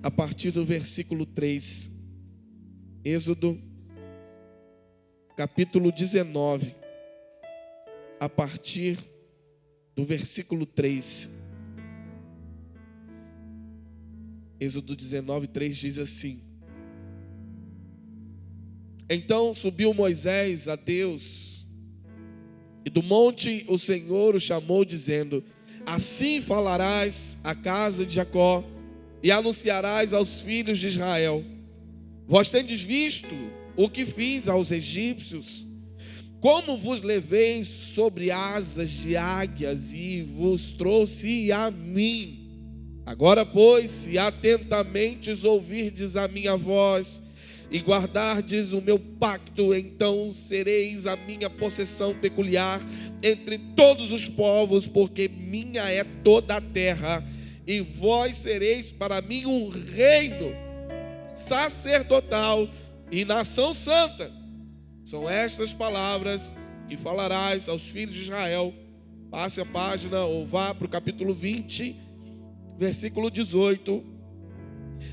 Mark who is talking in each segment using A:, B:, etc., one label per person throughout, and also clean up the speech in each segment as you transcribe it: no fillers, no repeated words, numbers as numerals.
A: a partir do versículo 3. Êxodo, capítulo 19, a partir do versículo 3. Êxodo 19, 3 diz assim: Então subiu Moisés a Deus, e do monte o Senhor o chamou, dizendo: Assim falarás à casa de Jacó, e anunciarás aos filhos de Israel: Vós tendes visto o que fiz aos egípcios, como vos levei sobre asas de águias e vos trouxe a mim. Agora, pois, se atentamente ouvirdes a minha voz e guardardes o meu pacto, então sereis a minha possessão peculiar entre todos os povos, porque minha é toda a terra, e vós sereis para mim um reino sacerdotal e nação santa. São estas palavras que falarás aos filhos de Israel. Passe a página ou vá para o capítulo 20, versículo 18.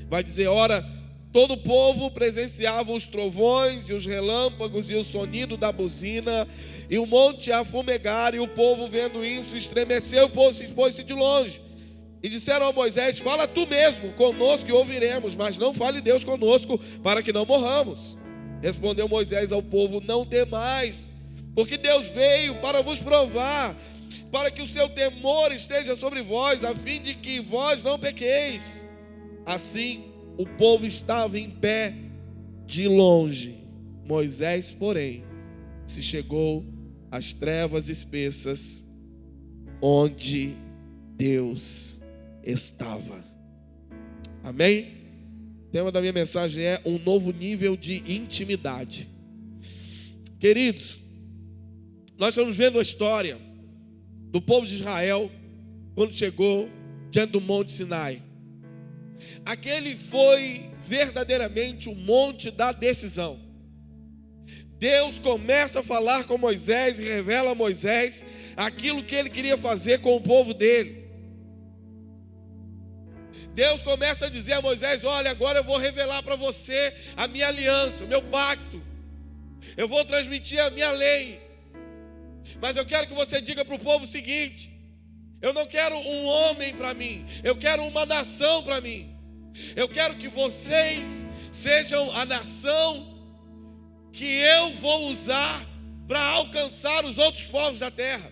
A: Vai dizer: Ora, todo o povo presenciava os trovões e os relâmpagos e o sonido da buzina e o monte a fumegar, e o povo, vendo isso, estremeceu e pôs-se de longe. E disseram a Moisés: Fala tu mesmo conosco e ouviremos, mas não fale Deus conosco, para que não morramos. Respondeu Moisés ao povo: Não temais, porque Deus veio para vos provar, para que o seu temor esteja sobre vós, a fim de que vós não pequeis. Assim o povo estava em pé de longe. Moisés, porém, se chegou às trevas espessas, onde Deus estava. Amém? O tema da minha mensagem é um novo nível de intimidade. Queridos, nós estamos vendo a história do povo de Israel quando chegou diante do Monte Sinai. Aquele foi verdadeiramente o monte da decisão. Deus começa a falar com Moisés e revela a Moisés aquilo que ele queria fazer com o povo dele. Deus começa a dizer a Moisés: Olha, agora eu vou revelar para você a minha aliança, o meu pacto. Eu vou transmitir a minha lei. Mas eu quero que você diga para o povo o seguinte: eu não quero um homem para mim, eu quero uma nação para mim. Eu quero que vocês sejam a nação que eu vou usar para alcançar os outros povos da terra.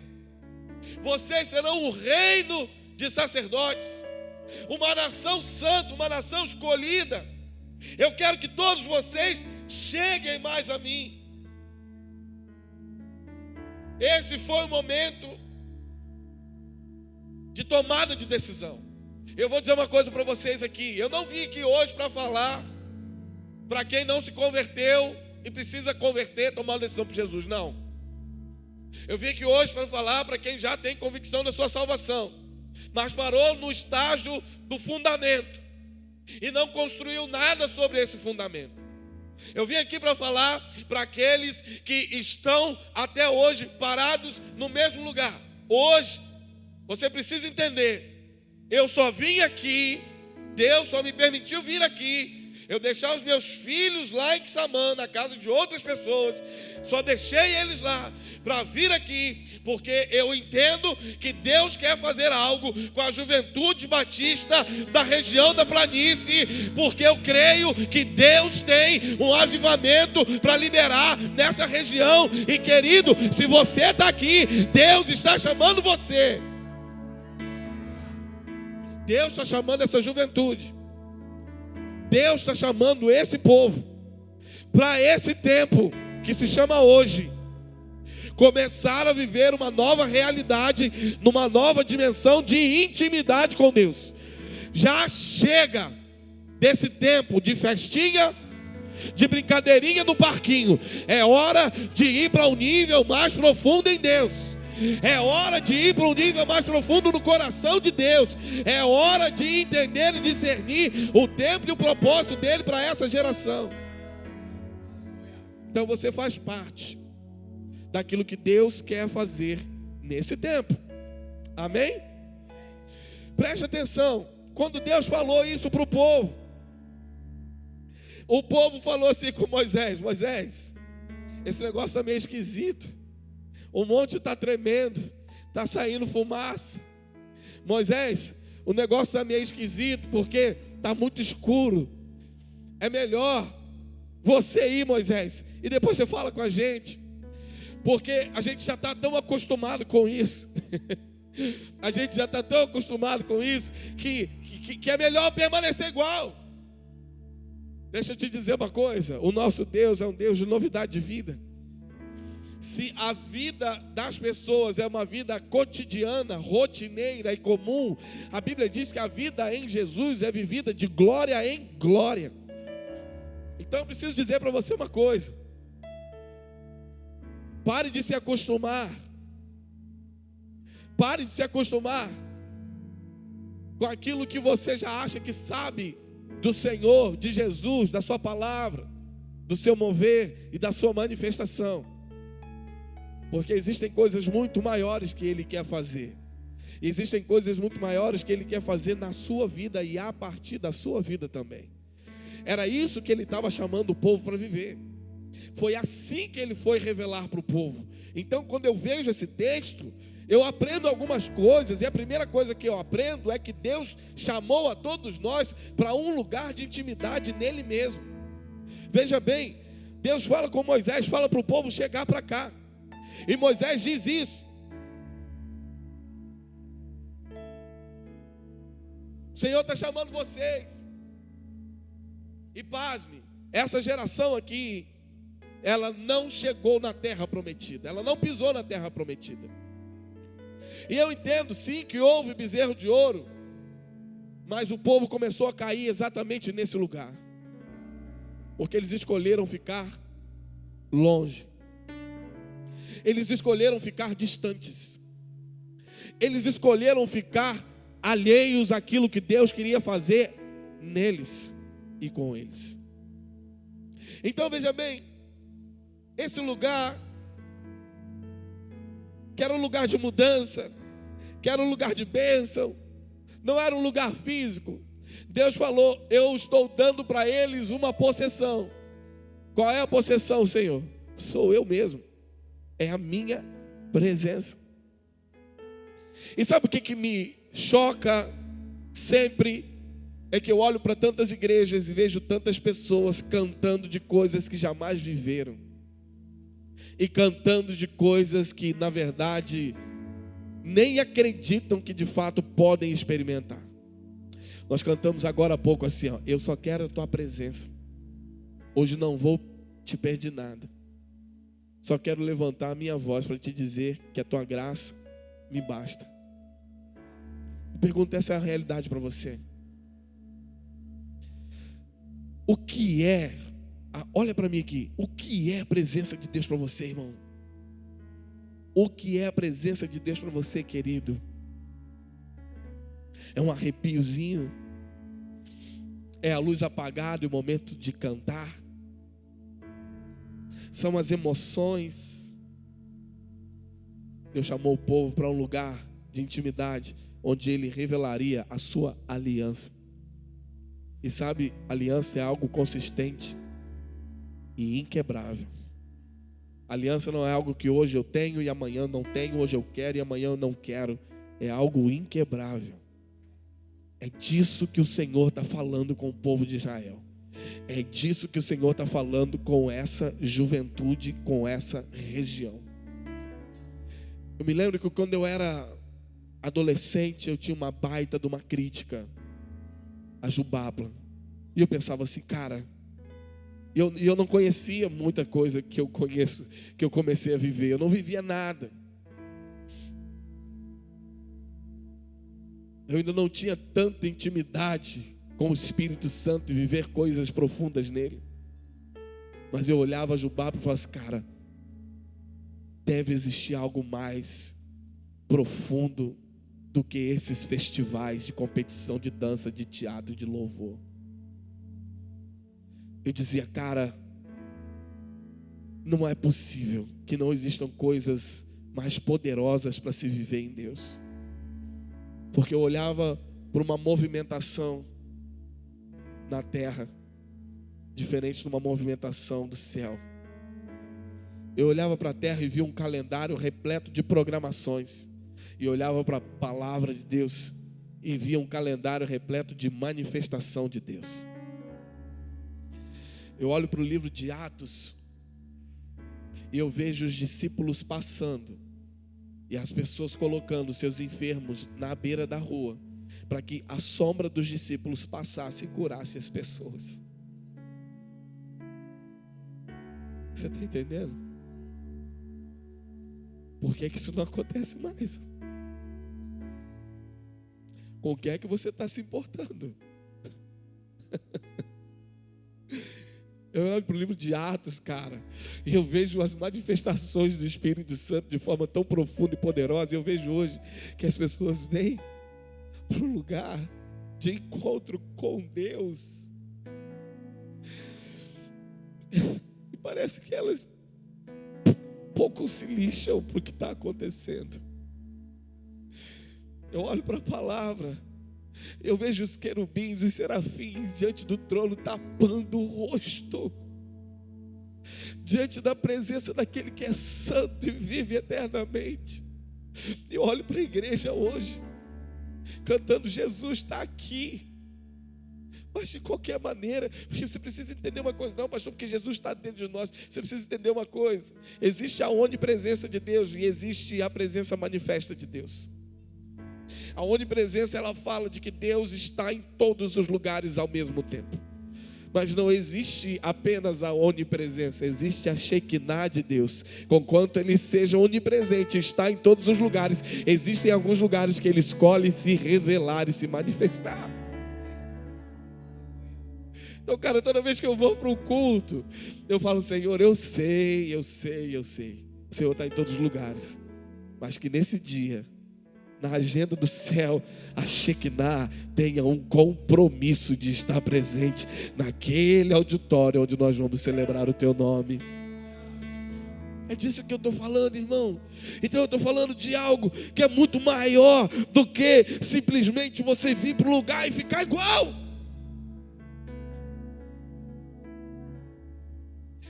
A: Vocês serão um reino de sacerdotes, uma nação santa, uma nação escolhida. Eu quero que todos vocês cheguem mais a mim. Esse foi o momento de tomada de decisão. Eu vou dizer uma coisa para vocês aqui: eu não vim aqui hoje para falar para quem não se converteu e precisa converter, tomar uma decisão por Jesus. Não. Eu vim aqui hoje para falar para quem já tem convicção da sua salvação, mas parou no estágio do fundamento e não construiu nada sobre esse fundamento. Eu vim aqui para falar para aqueles que estão até hoje parados no mesmo lugar. Hoje, você precisa entender: eu só vim aqui, Deus só me permitiu vir aqui, eu deixar os meus filhos lá em Quissamã, na casa de outras pessoas, só deixei eles lá para vir aqui, porque eu entendo que Deus quer fazer algo com a juventude batista da região da planície, porque eu creio que Deus tem um avivamento para liberar nessa região. E querido, se você está aqui, Deus está chamando você. Deus está chamando essa juventude. Deus está chamando esse povo para esse tempo que se chama hoje. Começar a viver uma nova realidade, numa nova dimensão de intimidade com Deus. Já chega desse tempo de festinha, de brincadeirinha no parquinho. É hora de ir para um nível mais profundo em Deus. É hora de ir para um nível mais profundo no coração de Deus. É hora de entender e discernir o tempo e o propósito dele para essa geração. Então você faz parte daquilo que Deus quer fazer nesse tempo. Amém? Preste atenção. quando Deus falou isso para o povo falou assim com Moisés: Moisés, esse negócio está meio esquisito, o monte está tremendo, está saindo fumaça. Moisés, o negócio está meio esquisito, porque está muito escuro. É melhor você ir, Moisés, e depois você fala com a gente, porque a gente já está tão acostumado com isso. A gente já está tão acostumado com isso que é melhor permanecer igual. Deixa eu te dizer uma coisa: o nosso Deus é um Deus de novidade de vida. Se a vida das pessoas é uma vida cotidiana, rotineira e comum, a Bíblia diz que a vida em Jesus é vivida de glória em glória. Então eu preciso dizer para você uma coisa: pare de se acostumar. Pare de se acostumar com aquilo que você já acha que sabe do Senhor, de Jesus, da sua palavra, do seu mover e da sua manifestação. Porque existem coisas muito maiores que Ele quer fazer. Existem coisas muito maiores que Ele quer fazer na sua vida e a partir da sua vida também. Era isso que Ele estava chamando o povo para viver. Foi assim que Ele foi revelar para o povo. Então, quando eu vejo esse texto, eu aprendo algumas coisas, e a primeira coisa que eu aprendo é que Deus chamou a todos nós para um lugar de intimidade nele mesmo. Veja bem, Deus fala com Moisés, fala para o povo chegar para cá, e Moisés diz isso: o Senhor está chamando vocês. E pasme, essa geração aqui, ela não chegou na terra prometida, ela não pisou na terra prometida. E eu entendo sim que houve bezerro de ouro, mas o povo começou a cair exatamente nesse lugar, porque eles escolheram ficar longe, eles escolheram ficar distantes, eles escolheram ficar alheios àquilo que Deus queria fazer neles e com eles. Então veja bem, esse lugar, que era um lugar de mudança, que era um lugar de bênção, não era um lugar físico. Deus falou: eu estou dando para eles uma possessão. Qual é a possessão, Senhor? Sou eu mesmo, é a minha presença. E sabe o que me choca sempre? É que eu olho para tantas igrejas e vejo tantas pessoas cantando de coisas que jamais viveram, e cantando de coisas que na verdade nem acreditam que de fato podem experimentar. Nós cantamos agora há pouco assim, ó: eu só quero a tua presença, hoje não vou te pedir nada, só quero levantar a minha voz para te dizer que a tua graça me basta. Eu pergunto, essa é a realidade para você? O que é, olha para mim aqui, o que é a presença de Deus para você, irmão? O que é a presença de Deus para você, querido? É um arrepiozinho? É a luz apagada e o momento de cantar? São as emoções? Deus chamou o povo para um lugar de intimidade, onde Ele revelaria a sua aliança. E sabe, aliança é algo consistente e inquebrável. Aliança não é algo que hoje eu tenho e amanhã não tenho, hoje eu quero e amanhã eu não quero. É algo inquebrável. É disso que o Senhor está falando com o povo de Israel. É disso que o Senhor está falando com essa juventude, com essa região. Eu me lembro que quando eu era adolescente, eu tinha uma baita de uma crítica a Jubapla. E eu pensava assim, cara, eu não conhecia muita coisa que eu conheço, que eu comecei a viver. Eu não vivia nada. Eu ainda não tinha tanta intimidade com o Espírito Santo e viver coisas profundas nele. Mas eu olhava a Jubapla e falava assim, cara, deve existir algo mais profundo do que esses festivais de competição de dança, de teatro, de louvor. Eu dizia, cara, não é possível que não existam coisas mais poderosas para se viver em Deus. Porque eu olhava por uma movimentação na terra, diferente de uma movimentação do céu. Eu olhava para a terra e via um calendário repleto de programações. E olhava para a palavra de Deus e via um calendário repleto de manifestação de Deus. Eu olho para o livro de Atos e eu vejo os discípulos passando e as pessoas colocando seus enfermos na beira da rua, para que a sombra dos discípulos passasse e curasse as pessoas. Você está entendendo? Por que isso não acontece mais? Com o que é que você está se importando? Eu olho para o livro de Atos, cara, e eu vejo as manifestações do Espírito Santo de forma tão profunda e poderosa. E eu vejo hoje que as pessoas vêm para um lugar de encontro com Deus. E parece que elas pouco se lixam para o que está acontecendo. Eu olho para a palavra, eu vejo os querubins, os serafins diante do trono tapando o rosto, diante da presença daquele que é santo e vive eternamente. Eu olho para a igreja hoje, cantando Jesus está aqui. Mas de qualquer maneira, porque você precisa entender uma coisa, não, pastor, porque Jesus está dentro de nós. Você precisa entender uma coisa: existe a onipresença de Deus e existe a presença manifesta de Deus. A onipresença, ela fala de que Deus está em todos os lugares ao mesmo tempo. Mas não existe apenas a onipresença, existe a Shekinah de Deus. Conquanto Ele seja onipresente, está em todos os lugares, existem alguns lugares que Ele escolhe se revelar e se manifestar. Então, cara, toda vez que eu vou para um culto, eu falo: Senhor, eu sei. O Senhor está em todos os lugares. Mas que nesse dia, na agenda do céu, a Shekinah tenha um compromisso de estar presente naquele auditório onde nós vamos celebrar o Teu nome. É disso que eu estou falando, irmão. Então eu estou falando de algo que é muito maior do que simplesmente você vir para o lugar e ficar igual.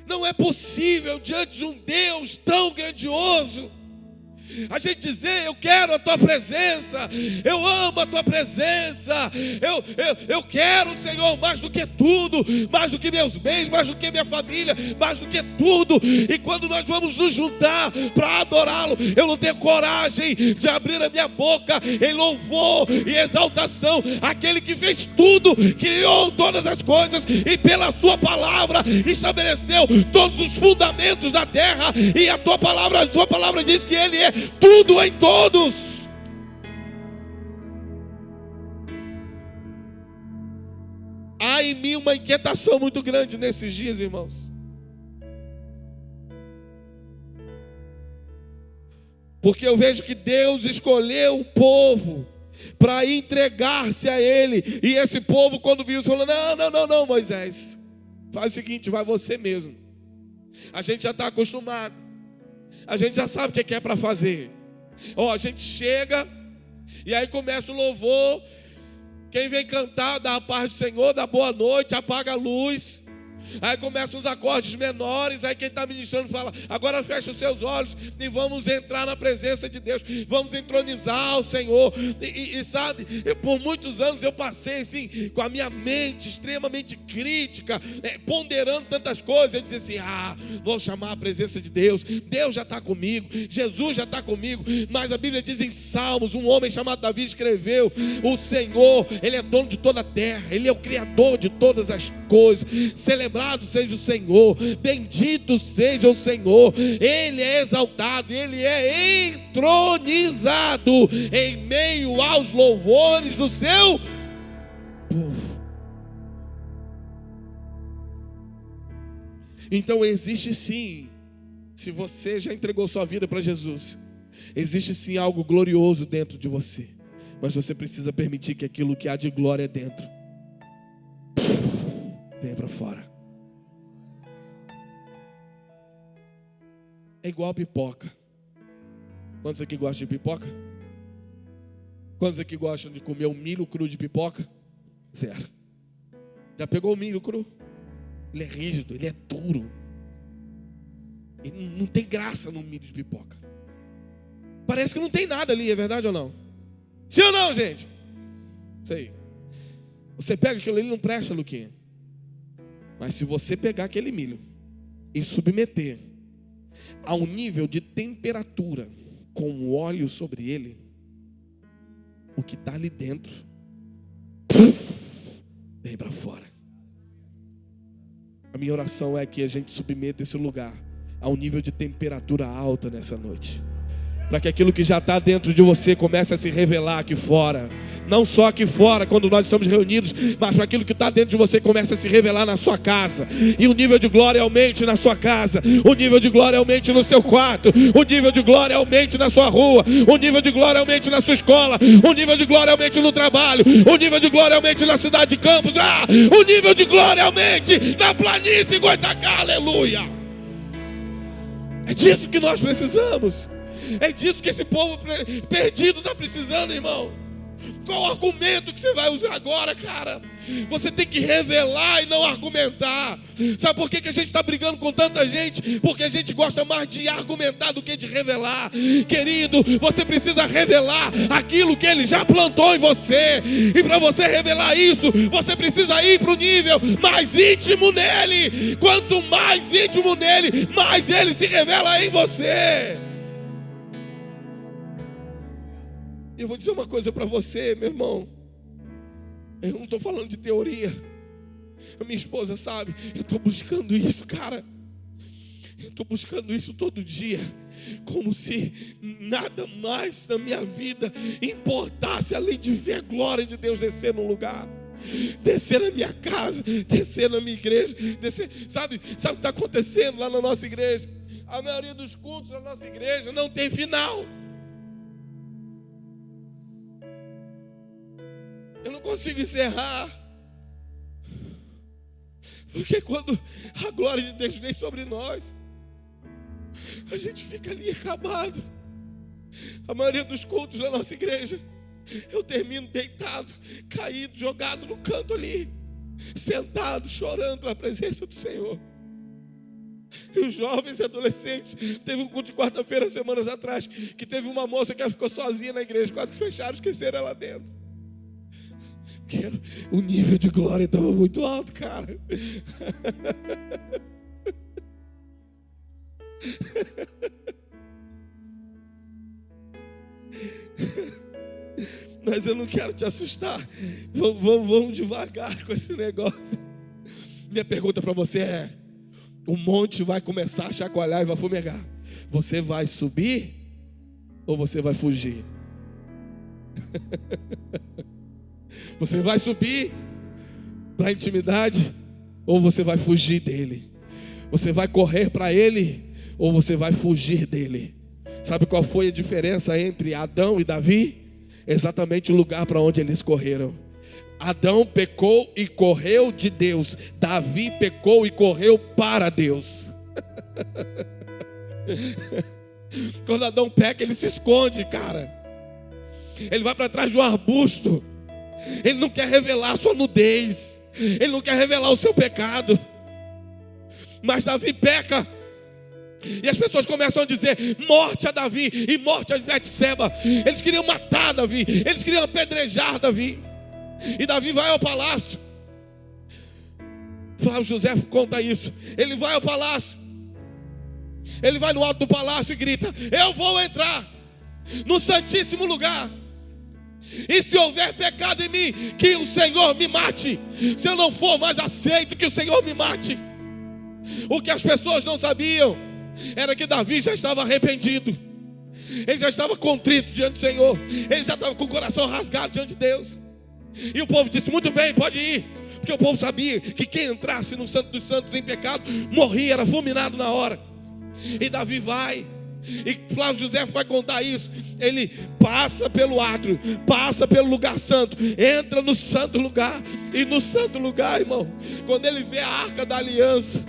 A: Não é possível, diante de um Deus tão grandioso, a gente dizer: eu quero a tua presença, eu amo a tua presença, eu quero, Senhor, mais do que tudo, mais do que meus bens, mais do que minha família, mais do que tudo. E quando nós vamos nos juntar para adorá-lo, eu não tenho coragem de abrir a minha boca em louvor e exaltação àquele que fez tudo, criou todas as coisas e pela sua palavra estabeleceu todos os fundamentos da terra. E a sua palavra diz que Ele é tudo em todos. Há em mim uma inquietação muito grande nesses dias, irmãos. Porque eu vejo que Deus escolheu um povo para entregar-se a Ele. E esse povo, quando viu, falou: não, Moisés, faz o seguinte, vai você mesmo. A gente já está acostumado, a gente já sabe o que é para fazer. A gente chega e aí começa o louvor. Quem vem cantar dá a paz do Senhor, dá boa noite, apaga a luz. Aí começam os acordes menores. Aí quem está ministrando fala: agora fecha os seus olhos e vamos entrar na presença de Deus, vamos entronizar o Senhor. E sabe, por muitos anos eu passei assim, com a minha mente extremamente crítica, ponderando tantas coisas. Eu dizia assim: vou chamar a presença de Deus, Deus já está comigo, Jesus já está comigo. Mas a Bíblia diz em Salmos, um homem chamado Davi escreveu: o Senhor, Ele é dono de toda a terra, Ele é o Criador de todas as coisas. Celebrado seja o Senhor, bendito seja o Senhor. Ele é exaltado, Ele é entronizado em meio aos louvores do seu povo. Então existe sim, se você já entregou sua vida para Jesus, existe sim algo glorioso dentro de você. Mas você precisa permitir que aquilo que há de glória dentro venha para fora. É igual a pipoca. Quantos aqui gostam de pipoca? Quantos aqui gostam de comer um milho cru de pipoca? Zero. Já pegou o milho cru? Ele é rígido, ele é duro. E não tem graça no milho de pipoca. Parece que não tem nada ali, é verdade ou não? Sim ou não, gente? Isso aí. Você pega aquilo ali, não presta, Luquinha. Mas se você pegar aquele milho e submeter a um nível de temperatura com o óleo sobre ele, o que está ali dentro vem para fora. A minha oração é que a gente submeta esse lugar a um nível de temperatura alta nessa noite, para que aquilo que já está dentro de você comece a se revelar aqui fora. Não só aqui fora, quando nós estamos reunidos, mas para aquilo que está dentro de você comece a se revelar na sua casa. E o nível de glória aumente na sua casa. O nível de glória aumente no seu quarto. O nível de glória aumente na sua rua. O nível de glória aumente na sua escola. O nível de glória aumente no trabalho. O nível de glória aumente na cidade de Campos. O nível de glória aumente na planície Goitacá. Aleluia. É disso que nós precisamos. É disso que esse povo perdido está precisando, irmão. Qual o argumento que você vai usar agora, cara? Você tem que revelar e não argumentar. Sabe por que a gente está brigando com tanta gente? Porque a gente gosta mais de argumentar do que de revelar. Querido, você precisa revelar aquilo que ele já plantou em você. E para você revelar isso, você precisa ir para o nível mais íntimo nele. Quanto mais íntimo nele, mais ele se revela em você. E eu vou dizer uma coisa para você, meu irmão. Eu não estou falando de teoria. A minha esposa sabe. Eu estou buscando isso, cara. Eu estou buscando isso todo dia. Como se nada mais na minha vida importasse, além de ver a glória de Deus descer num lugar. Descer na minha casa, descer na minha igreja, descer. Sabe o que está acontecendo lá na nossa igreja? A maioria dos cultos da nossa igreja não tem final. Eu não consigo encerrar. Porque quando a glória de Deus vem sobre nós, a gente fica ali acabado. A maioria dos cultos da nossa igreja, eu termino deitado, caído, jogado no canto ali, sentado, chorando na presença do Senhor. E os jovens e adolescentes, teve um culto de quarta-feira, semanas atrás, que teve uma moça que ficou sozinha na igreja, quase que fecharam, esqueceram ela dentro. O nível de glória estava muito alto, cara. Mas eu não quero te assustar. Vamos devagar com esse negócio. Minha pergunta para você é: o monte vai começar a chacoalhar e vai fumegar. Você vai subir ou você vai fugir? Você vai subir para a intimidade ou você vai fugir dele? Você vai correr para ele ou você vai fugir dele? Sabe qual foi a diferença entre Adão e Davi? Exatamente o lugar para onde eles correram. Adão pecou e correu de Deus. Davi pecou e correu para Deus. Quando Adão peca, ele se esconde, cara. Ele vai para trás de um arbusto. Ele não quer revelar a sua nudez. Ele não quer revelar o seu pecado. Mas Davi peca. E as pessoas começam a dizer: morte a Davi e morte a Betseba. Eles queriam matar Davi. Eles queriam apedrejar Davi. E Davi vai ao palácio. Flávio José conta isso. Ele vai ao palácio. Ele vai no alto do palácio e grita: eu vou entrar no santíssimo lugar. E se houver pecado em mim, que o Senhor me mate. Se eu não for mais aceito, que o Senhor me mate. O que as pessoas não sabiam era que Davi já estava arrependido. Ele já estava contrito diante do Senhor. Ele já estava com o coração rasgado diante de Deus. E o povo disse: muito bem, pode ir. Porque o povo sabia que quem entrasse no Santo dos Santos em pecado morria, era fulminado na hora. E Davi vai. E Flávio José vai contar isso. Ele passa pelo átrio, passa pelo lugar santo, entra no santo lugar. E no santo lugar, irmão, quando ele vê a arca da aliança,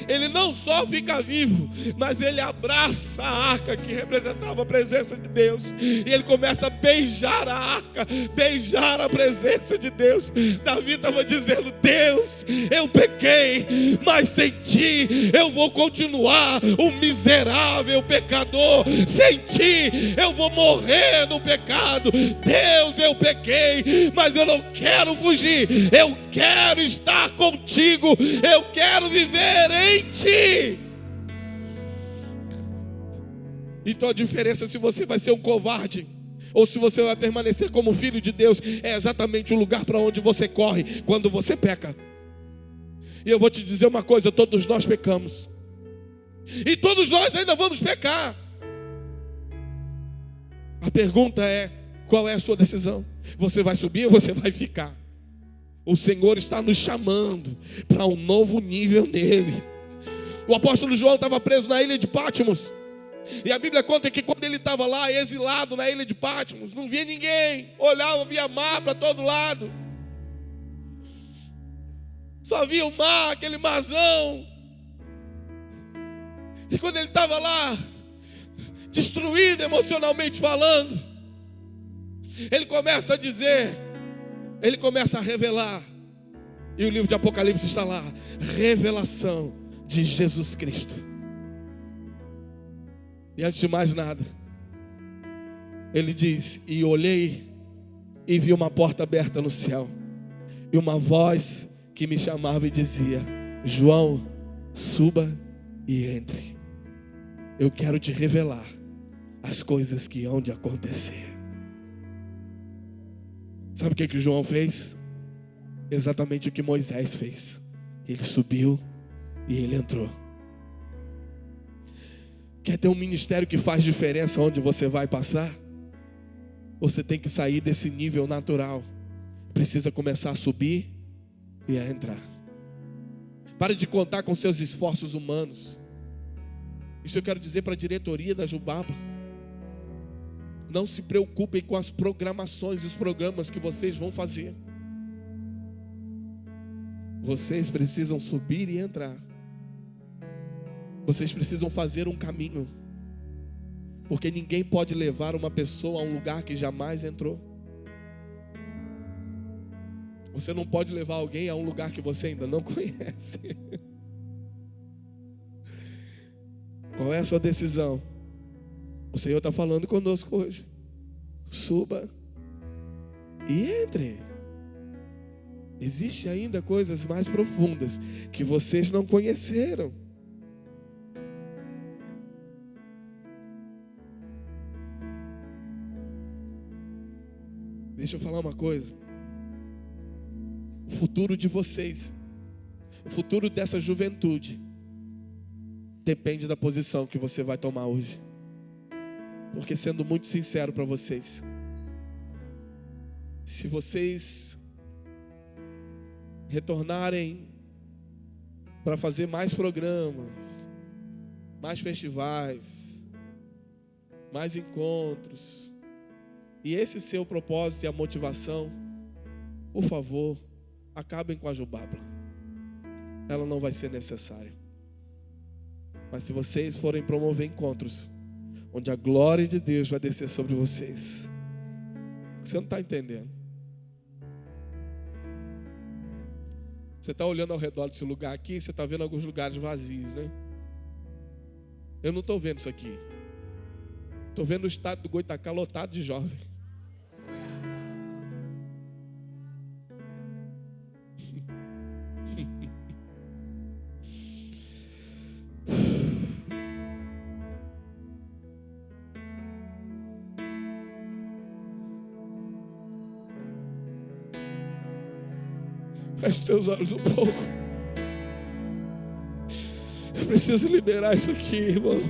A: ele não só fica vivo, mas ele abraça a arca que representava a presença de Deus, e ele começa a beijar a arca, beijar a presença de Deus. Davi estava dizendo: Deus, eu pequei, mas sem ti eu vou continuar um miserável pecador, sem ti eu vou morrer no pecado. Deus, eu pequei, mas eu não quero fugir, eu quero estar contigo, eu quero viver em ti. Então a diferença se você vai ser um covarde ou se você vai permanecer como filho de Deus é exatamente o lugar para onde você corre quando você peca. E eu vou te dizer uma coisa: todos nós pecamos, e todos nós ainda vamos pecar. A pergunta é: qual é a sua decisão? Você vai subir ou você vai ficar? O Senhor está nos chamando para um novo nível nele. O apóstolo João estava preso na ilha de Patmos, e a Bíblia conta que quando ele estava lá, exilado na ilha de Patmos, não via ninguém, olhava, via mar para todo lado, só via o mar, aquele marzão. E quando ele estava lá, destruído emocionalmente falando, ele começa a dizer, ele começa a revelar, e o livro de Apocalipse está lá, revelação de Jesus Cristo. E antes de mais nada, ele diz: e olhei e vi uma porta aberta no céu, e uma voz que me chamava e dizia: João, suba e entre, eu quero te revelar as coisas que hão de acontecer. Sabe o que João fez? Exatamente o que Moisés fez. Ele subiu e ele entrou. Quer ter um ministério que faz diferença onde você vai passar? Você tem que sair desse nível natural. Precisa começar a subir e a entrar. Pare de contar com seus esforços humanos. Isso eu quero dizer para a diretoria da Jubaba. Não se preocupem com as programações e os programas que vocês vão fazer. Vocês precisam subir e entrar. Vocês precisam fazer um caminho. Porque ninguém pode levar uma pessoa a um lugar que jamais entrou. Você não pode levar alguém a um lugar que você ainda não conhece. Qual é a sua decisão? O Senhor está falando conosco hoje. Suba e entre. Existem ainda coisas mais profundas que vocês não conheceram. Deixa eu falar uma coisa. O futuro de vocês, o futuro dessa juventude, depende da posição que você vai tomar hoje. Porque, sendo muito sincero para vocês, se vocês retornarem para fazer mais programas, mais festivais, mais encontros, e esse seu propósito e a motivação, por favor, acabem com a Jubaba. Ela não vai ser necessária. Mas se vocês forem promover encontros onde a glória de Deus vai descer sobre vocês, você não está entendendo. Você está olhando ao redor desse lugar aqui, você está vendo alguns lugares vazios, né? Eu não estou vendo isso aqui. Estou vendo o estádio do Goitacá lotado de jovens. Feche seus olhos um pouco. Eu preciso liberar isso aqui, irmão.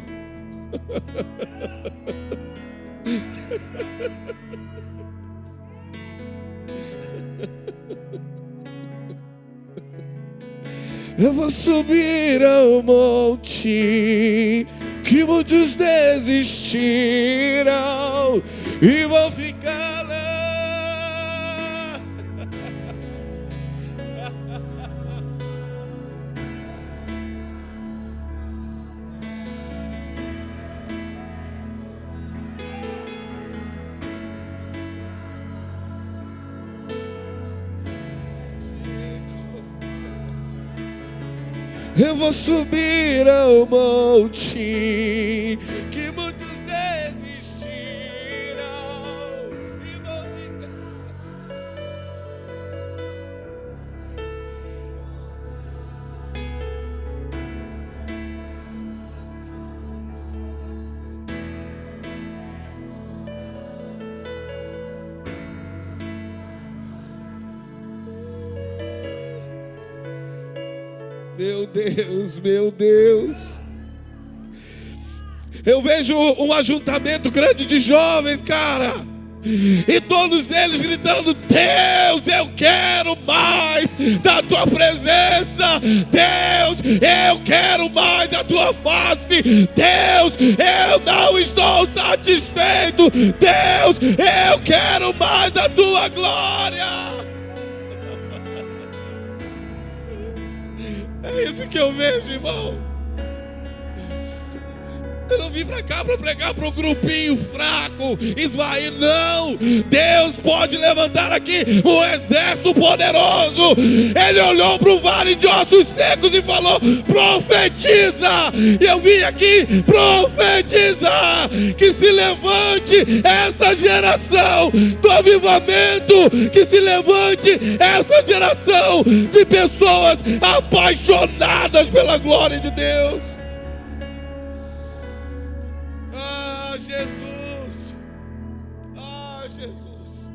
A: Eu vou subir ao monte que muitos desistiram e vou ficar lá. Eu vou subir ao monte que muitos desistiram e vou ficar. Meu Deus, meu Deus. Eu vejo um ajuntamento grande de jovens, cara. E todos eles gritando: Deus, eu quero mais da tua presença. Deus, eu quero mais da tua face. Deus, eu não estou satisfeito. Deus, eu quero mais da tua glória. É isso que eu vejo, irmão. Eu não vim para cá para pregar para um grupinho fraco, esvair, não. Deus pode levantar aqui um exército poderoso. Ele olhou para o vale de ossos secos e falou: profetiza. E eu vim aqui profetizar que se levante essa geração do avivamento, que se levante essa geração de pessoas apaixonadas pela glória de Deus. Jesus, Jesus.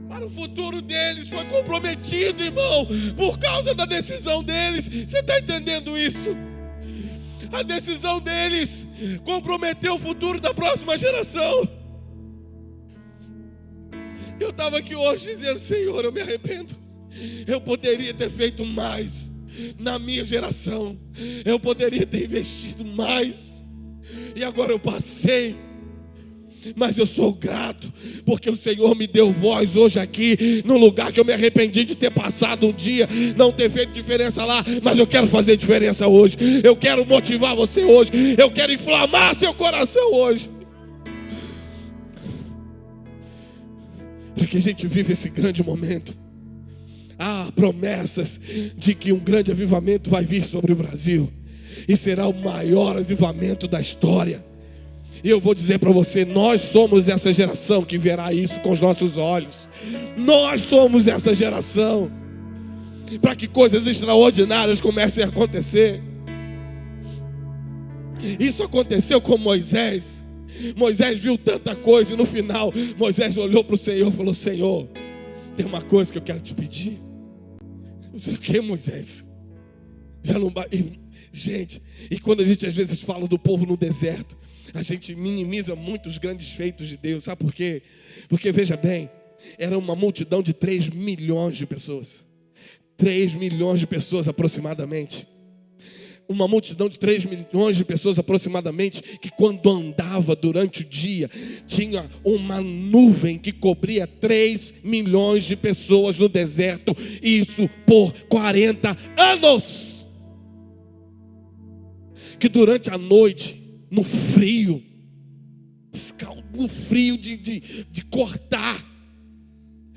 A: Para o futuro deles foi comprometido, irmão, por causa da decisão deles. Você está entendendo isso? A decisão deles comprometeu o futuro da próxima geração. Eu estava aqui hoje dizendo: Senhor, eu me arrependo. Eu poderia ter feito mais na minha geração. Eu poderia ter investido mais. E agora eu passei, mas eu sou grato, porque o Senhor me deu voz hoje aqui, no lugar que eu me arrependi de ter passado um dia, não ter feito diferença lá, mas eu quero fazer diferença hoje. Eu quero motivar você hoje, eu quero inflamar seu coração hoje, para que a gente viva esse grande momento. Há promessas de que um grande avivamento vai vir sobre o Brasil, e será o maior avivamento da história. E eu vou dizer para você: nós somos essa geração que verá isso com os nossos olhos. Nós somos essa geração, para que coisas extraordinárias comecem a acontecer. Isso aconteceu com Moisés. Moisés viu tanta coisa e no final Moisés olhou para o Senhor e falou: Senhor, tem uma coisa que eu quero te pedir. Eu disse: o que, Moisés? Já não... Gente, e quando a gente às vezes fala do povo no deserto, a gente minimiza muito os grandes feitos de Deus. Sabe por quê? Porque, veja bem, era uma multidão de 3 milhões de pessoas. 3 milhões de pessoas aproximadamente. Uma multidão de 3 milhões de pessoas aproximadamente, que quando andava durante o dia, tinha uma nuvem que cobria 3 milhões de pessoas no deserto. Isso por 40 anos. Que durante a noite, no frio de cortar,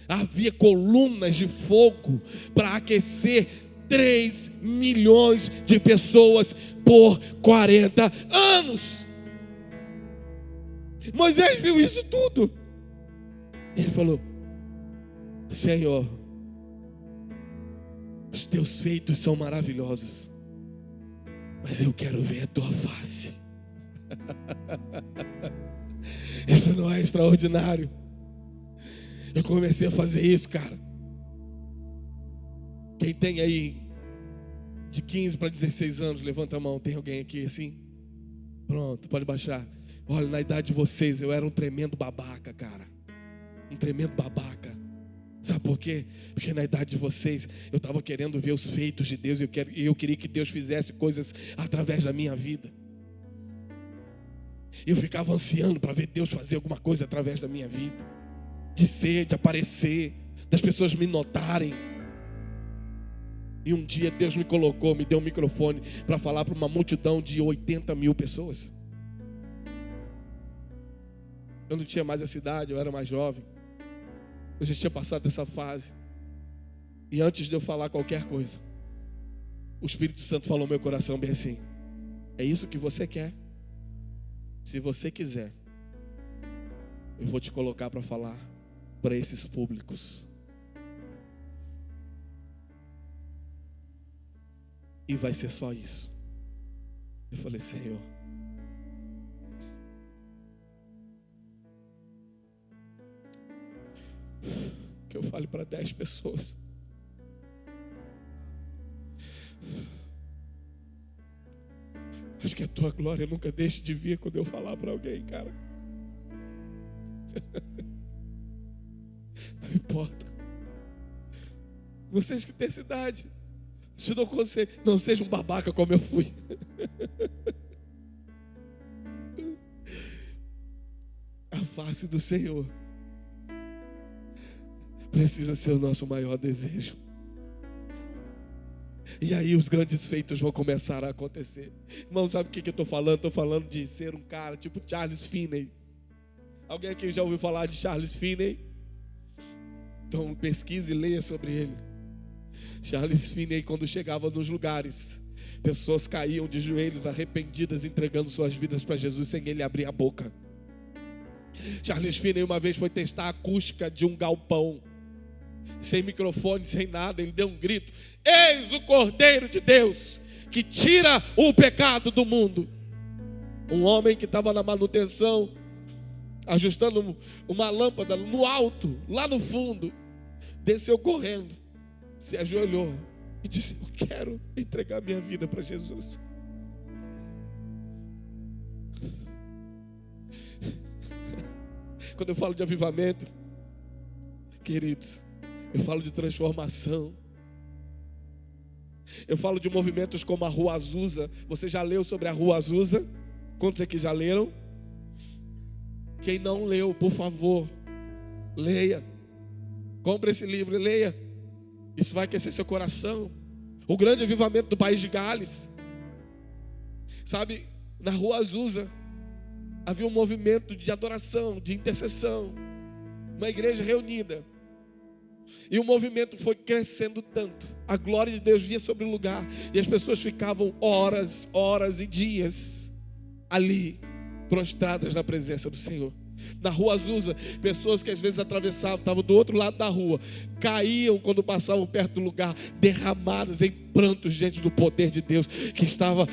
A: havia colunas de fogo para aquecer 3 milhões de pessoas por 40 anos. Moisés viu isso tudo. Ele falou: Senhor, os teus feitos são maravilhosos, mas eu quero ver a tua face. Isso não é extraordinário? Eu comecei a fazer isso, cara. Quem tem aí de 15 para 16 anos, levanta a mão. Tem alguém aqui assim? Pronto, pode baixar. Olha, na idade de vocês eu era um tremendo babaca, cara. Um tremendo babaca. Sabe por quê? Porque na idade de vocês eu estava querendo ver os feitos de Deus, e eu queria que Deus fizesse coisas através da minha vida. Eu ficava ansiando para ver Deus fazer alguma coisa através da minha vida, de ser, de aparecer, das pessoas me notarem. E um dia Deus me colocou, me deu um microfone para falar para uma multidão de 80 mil pessoas. Eu não tinha mais essa idade, eu era mais jovem. Eu já tinha passado dessa fase. E antes de eu falar qualquer coisa, o Espírito Santo falou no meu coração bem assim: é isso que você quer? Se você quiser, eu vou te colocar para falar para esses públicos. E vai ser só isso. Eu falei: Senhor, que eu fale para 10 pessoas. Acho que a tua glória nunca deixe de vir quando eu falar para alguém, cara. Não importa. Vocês que têm cidade, te dou conselho: não seja um babaca como eu fui. A face do Senhor precisa ser o nosso maior desejo. E aí os grandes feitos vão começar a acontecer. Irmão, sabe o que eu estou falando? Estou falando de ser um cara tipo Charles Finney. Alguém aqui já ouviu falar de Charles Finney? Então pesquise e leia sobre ele. Charles Finney, quando chegava nos lugares, pessoas caíam de joelhos arrependidas, entregando suas vidas para Jesus sem ele abrir a boca. Charles Finney uma vez foi testar a acústica de um galpão, sem microfone, sem nada. Ele deu um grito: eis o Cordeiro de Deus, que tira o pecado do mundo. Um homem que estava na manutenção, ajustando uma lâmpada no alto, lá no fundo, desceu correndo, se ajoelhou e disse: eu quero entregar minha vida para Jesus. Quando eu falo de avivamento, queridos, eu falo de transformação. Eu falo de movimentos como a Rua Azusa. Você já leu sobre a Rua Azusa? Quantos aqui já leram? Quem não leu, por favor, leia. Compre esse livro e leia. Isso vai aquecer seu coração. O grande avivamento do país de Gales. Sabe, na Rua Azusa havia um movimento de adoração, de intercessão. Uma igreja reunida. E o movimento foi crescendo tanto. A glória de Deus vinha sobre o lugar. E as pessoas ficavam horas e dias ali, prostradas na presença do Senhor. Na Rua Azusa, pessoas que às vezes atravessavam, estavam do outro lado da rua, caíam quando passavam perto do lugar, derramadas em prantos diante do poder de Deus que estava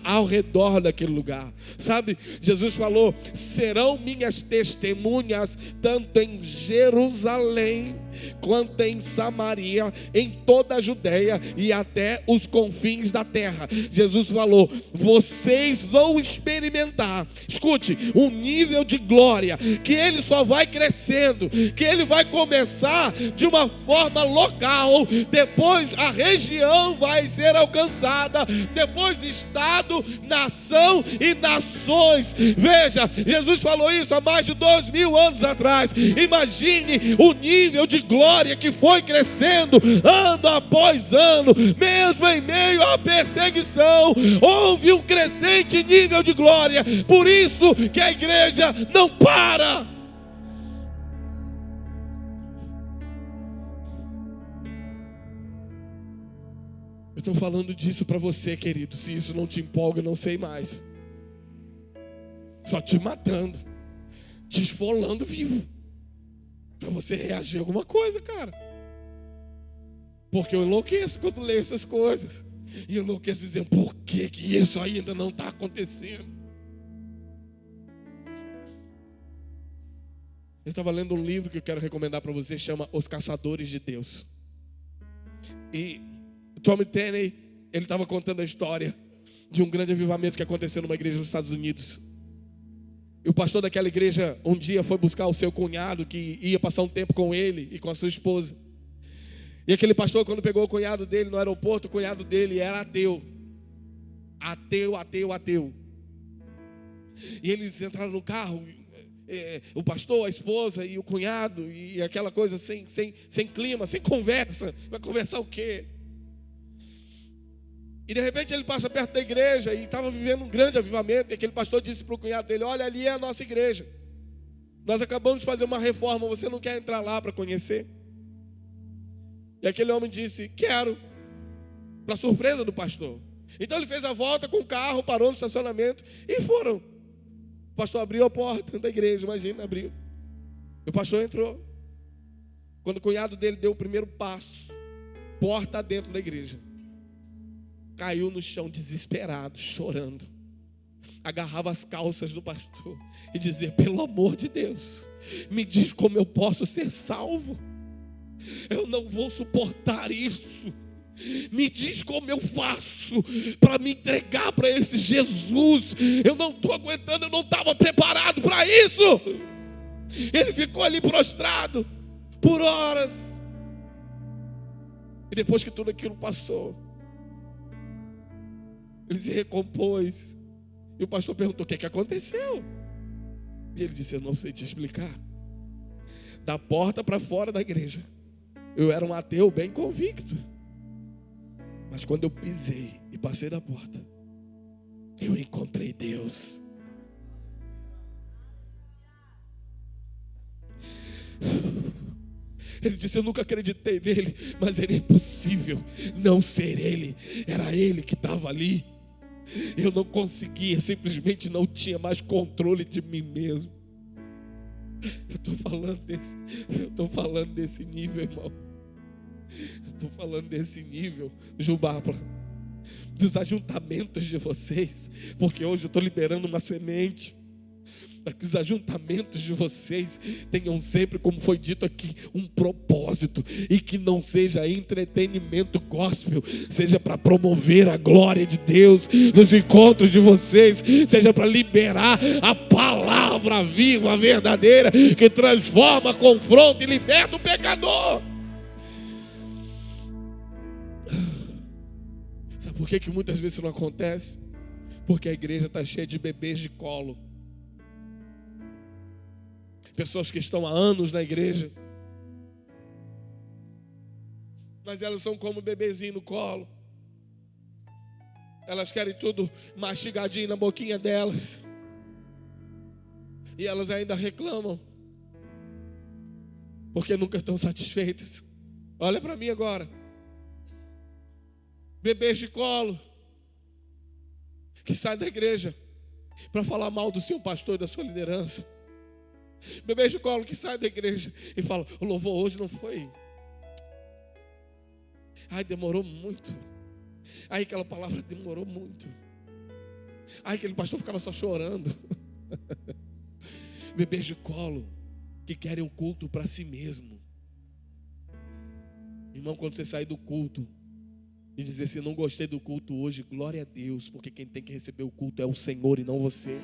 A: ao redor daquele lugar. Sabe, Jesus falou: serão minhas testemunhas tanto em Jerusalém quanto em Samaria, em toda a Judeia e até os confins da terra. Jesus falou: vocês vão experimentar, escute, um nível de glória que ele só vai crescendo, que ele vai começar de uma forma local, depois a região vai ser alcançada, depois estado, nação e nações. Veja, Jesus falou isso há mais de 2000 anos atrás. Imagine o nível de glória que foi crescendo ano após ano, mesmo em meio à perseguição, houve um crescente nível de glória. Por isso que a igreja não para. Eu estou falando disso para você, querido. Se isso não te empolga, não sei mais. Só te matando, te esfolando vivo, para você reagir a alguma coisa, cara. Porque eu enlouqueço quando leio essas coisas. E eu enlouqueço dizendo: por que isso ainda não está acontecendo? Eu estava lendo um livro que eu quero recomendar para você, chama Os Caçadores de Deus. E Tom Tenney, ele estava contando a história de um grande avivamento que aconteceu numa igreja nos Estados Unidos. E o pastor daquela igreja um dia foi buscar o seu cunhado, que ia passar um tempo com ele e com a sua esposa. E aquele pastor, quando pegou o cunhado dele no aeroporto, o cunhado dele era ateu. Ateu. E eles entraram no carro, o pastor, a esposa e o cunhado, e aquela coisa sem clima, sem conversa. Vai conversar o quê? E de repente ele passa perto da igreja e estava vivendo um grande avivamento. E aquele pastor disse para o cunhado dele: olha, ali é a nossa igreja. Nós acabamos de fazer uma reforma, você não quer entrar lá para conhecer? E aquele homem disse: quero. para surpresa do pastor. Então ele fez a volta com o carro, parou no estacionamento e foram. O pastor abriu a porta da igreja, imagina, abriu. E o pastor entrou. Quando o cunhado dele deu o primeiro passo, porta dentro da igreja, caiu no chão desesperado, chorando. Agarrava as calças do pastor e dizia: pelo amor de Deus, me diz como eu posso ser salvo. Eu não vou suportar isso. Me diz como eu faço para me entregar para esse Jesus. Eu não estou aguentando, eu não estava preparado para isso. Ele ficou ali prostrado por horas. E depois que tudo aquilo passou, ele se recompôs. E o pastor perguntou: o que aconteceu? E ele disse: eu não sei te explicar. Da porta para fora da igreja, eu era um ateu bem convicto. Mas quando eu pisei e passei da porta, eu encontrei Deus. Ele disse: eu nunca acreditei nele, mas era impossível não ser ele. Era ele que estava ali. Eu não conseguia, simplesmente não tinha mais controle de mim mesmo. Eu estou falando desse nível, irmão. Eu estou falando desse nível, Jubapla, dos ajuntamentos de vocês, porque hoje eu estou liberando uma semente, para que os ajuntamentos de vocês tenham sempre, como foi dito aqui, um propósito, e que não seja entretenimento gospel, seja para promover a glória de Deus nos encontros de vocês, seja para liberar a palavra viva, verdadeira, que transforma, confronta e liberta o pecador. Sabe por que muitas vezes isso não acontece? Porque a igreja está cheia de bebês de colo. Pessoas que estão há anos na igreja, mas elas são como bebezinho no colo. Elas querem tudo mastigadinho na boquinha delas. E elas ainda reclamam, porque nunca estão satisfeitas. Olha para mim agora. Bebês de colo, que saem da igreja para falar mal do seu pastor e da sua liderança. Bebês de colo que saem da igreja e falam: o louvor hoje não foi. Ai, demorou muito. Ai, aquela palavra demorou muito. Ai, aquele pastor ficava só chorando. Bebês de colo que querem um culto para si mesmo. Irmão, quando você sair do culto e dizer assim: não gostei do culto hoje, glória a Deus, porque quem tem que receber o culto é o Senhor e não você.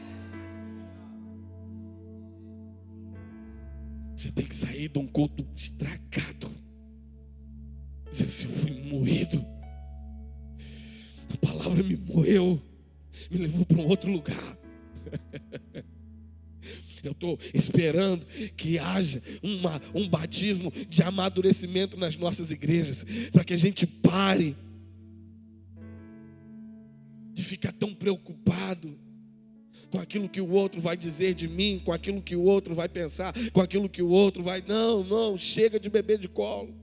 A: Você tem que sair de um culto estragado, dizer assim: eu fui moído, a palavra me moeu, me levou para um outro lugar. Eu estou esperando que haja um batismo de amadurecimento nas nossas igrejas, para que a gente pare de ficar tão preocupado com aquilo que o outro vai dizer de mim, com aquilo que o outro vai pensar, com aquilo que o outro vai... Não, chega de bebê de colo.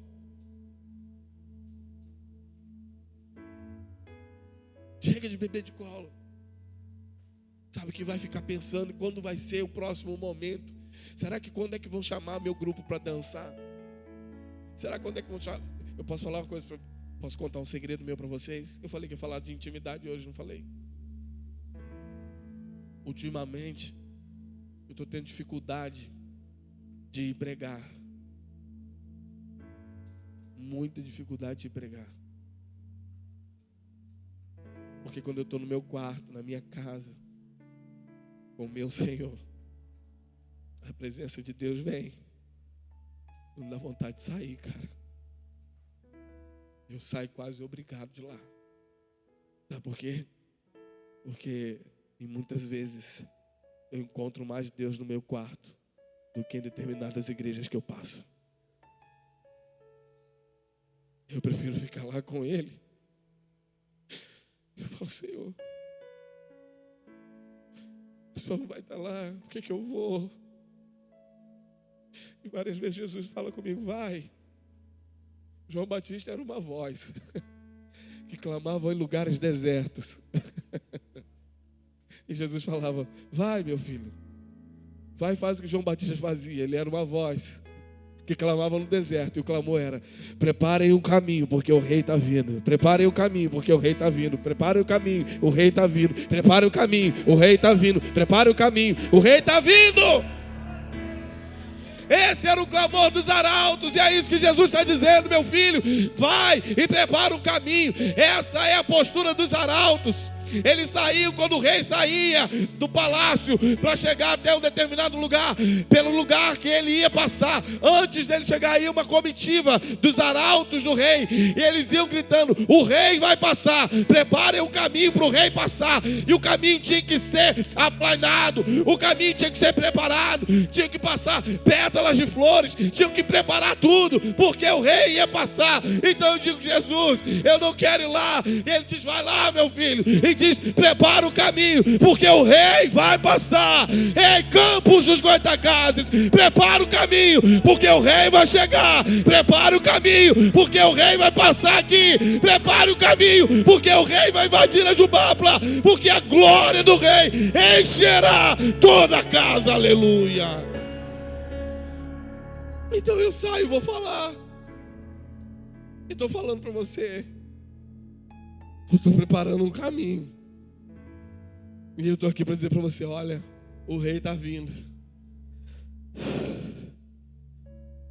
A: Chega de bebê de colo. Sabe que vai ficar pensando quando vai ser o próximo momento. Será que quando é que vão chamar meu grupo para dançar? Será quando é que vão chamar? Eu posso falar uma coisa, posso contar um segredo meu para vocês? Eu falei que ia falar de intimidade hoje, não falei? Ultimamente, eu estou tendo dificuldade de pregar. Muita dificuldade de pregar. Porque quando eu estou no meu quarto, na minha casa, com o meu Senhor, a presença de Deus vem. Não dá vontade de sair, cara. Eu saio quase obrigado de lá. Sabe por quê? Porque... e muitas vezes eu encontro mais Deus no meu quarto do que em determinadas igrejas que eu passo. Eu prefiro ficar lá com Ele. Eu falo: Senhor, o Senhor não vai estar lá, por que eu vou? E várias vezes Jesus fala comigo: vai. João Batista era uma voz. que clamavam em lugares desertos. E Jesus falava: vai, meu filho, vai, faz o que João Batista fazia. Ele era uma voz que clamava no deserto, e o clamor era: preparem o caminho, porque o rei está vindo. Preparem o caminho, porque o rei está vindo. Preparem o caminho, o rei está vindo. Preparem o caminho, o rei está vindo. Preparem o caminho, o rei está vindo. Esse era o clamor dos arautos, e é isso que Jesus está dizendo: meu filho, vai e prepara o caminho. Essa é a postura dos arautos. Eles saíam quando o rei saía do palácio para chegar até um determinado lugar, pelo lugar que ele ia passar. Antes dele chegar, ia uma comitiva dos arautos do rei, e eles iam gritando: o rei vai passar, preparem o caminho para o rei passar. E o caminho tinha que ser aplanado, o caminho tinha que ser preparado, tinha que passar pétalas de flores, tinham que preparar tudo, porque o rei ia passar. Então eu digo: Jesus, eu não quero ir lá. E ele diz: vai lá, meu filho, e diz: prepara o caminho, porque o rei vai passar. Em Campos dos Goitacazes, prepara o caminho, porque o rei vai chegar. Prepara o caminho, porque o rei vai passar aqui. Prepara o caminho, porque o rei vai invadir a Jubapla, porque a glória do rei encherá toda a casa. Aleluia. Então eu saio e vou falar. E estou falando para você: eu estou preparando um caminho. E eu estou aqui para dizer para você: olha, o rei está vindo.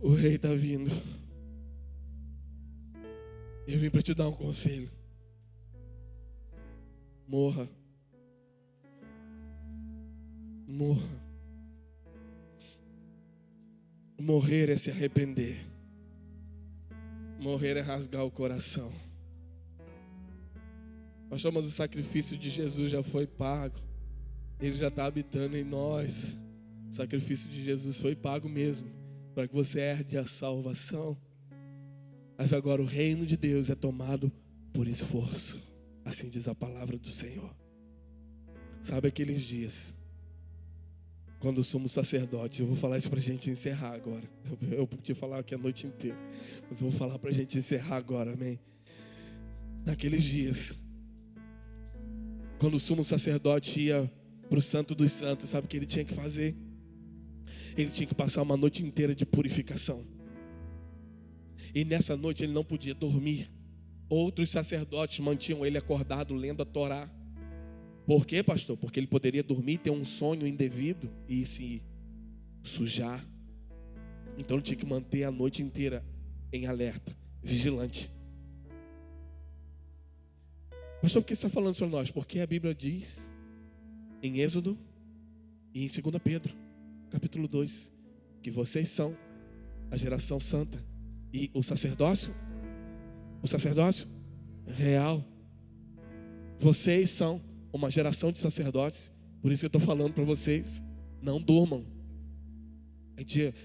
A: O rei está vindo. Eu vim para te dar um conselho. Morra. Morra. Morrer é se arrepender. Morrer é rasgar o coração. Pastor, mas o sacrifício de Jesus já foi pago. Ele já está habitando em nós. O sacrifício de Jesus foi pago mesmo, para que você herde a salvação. Mas agora o reino de Deus é tomado por esforço. Assim diz a palavra do Senhor. Sabe aqueles dias, quando o sumo sacerdote, eu vou falar isso para a gente encerrar agora. Eu podia falar aqui a noite inteira, mas eu vou falar para a gente encerrar agora, amém? Naqueles dias, quando o sumo sacerdote ia para o Santo dos Santos, sabe o que ele tinha que fazer? Ele tinha que passar uma noite inteira de purificação. E nessa noite ele não podia dormir. Outros sacerdotes mantinham ele acordado lendo a Torá. Por quê, pastor? Porque ele poderia dormir, ter um sonho indevido e se sujar. Então ele tinha que manter a noite inteira em alerta, vigilante. Pastor, por que você está falando isso para nós? Porque a Bíblia diz em Êxodo e em 2 Pedro, capítulo 2, que vocês são a geração santa e o sacerdócio real. Vocês são uma geração de sacerdotes. Por isso que eu estou falando para vocês: não durmam.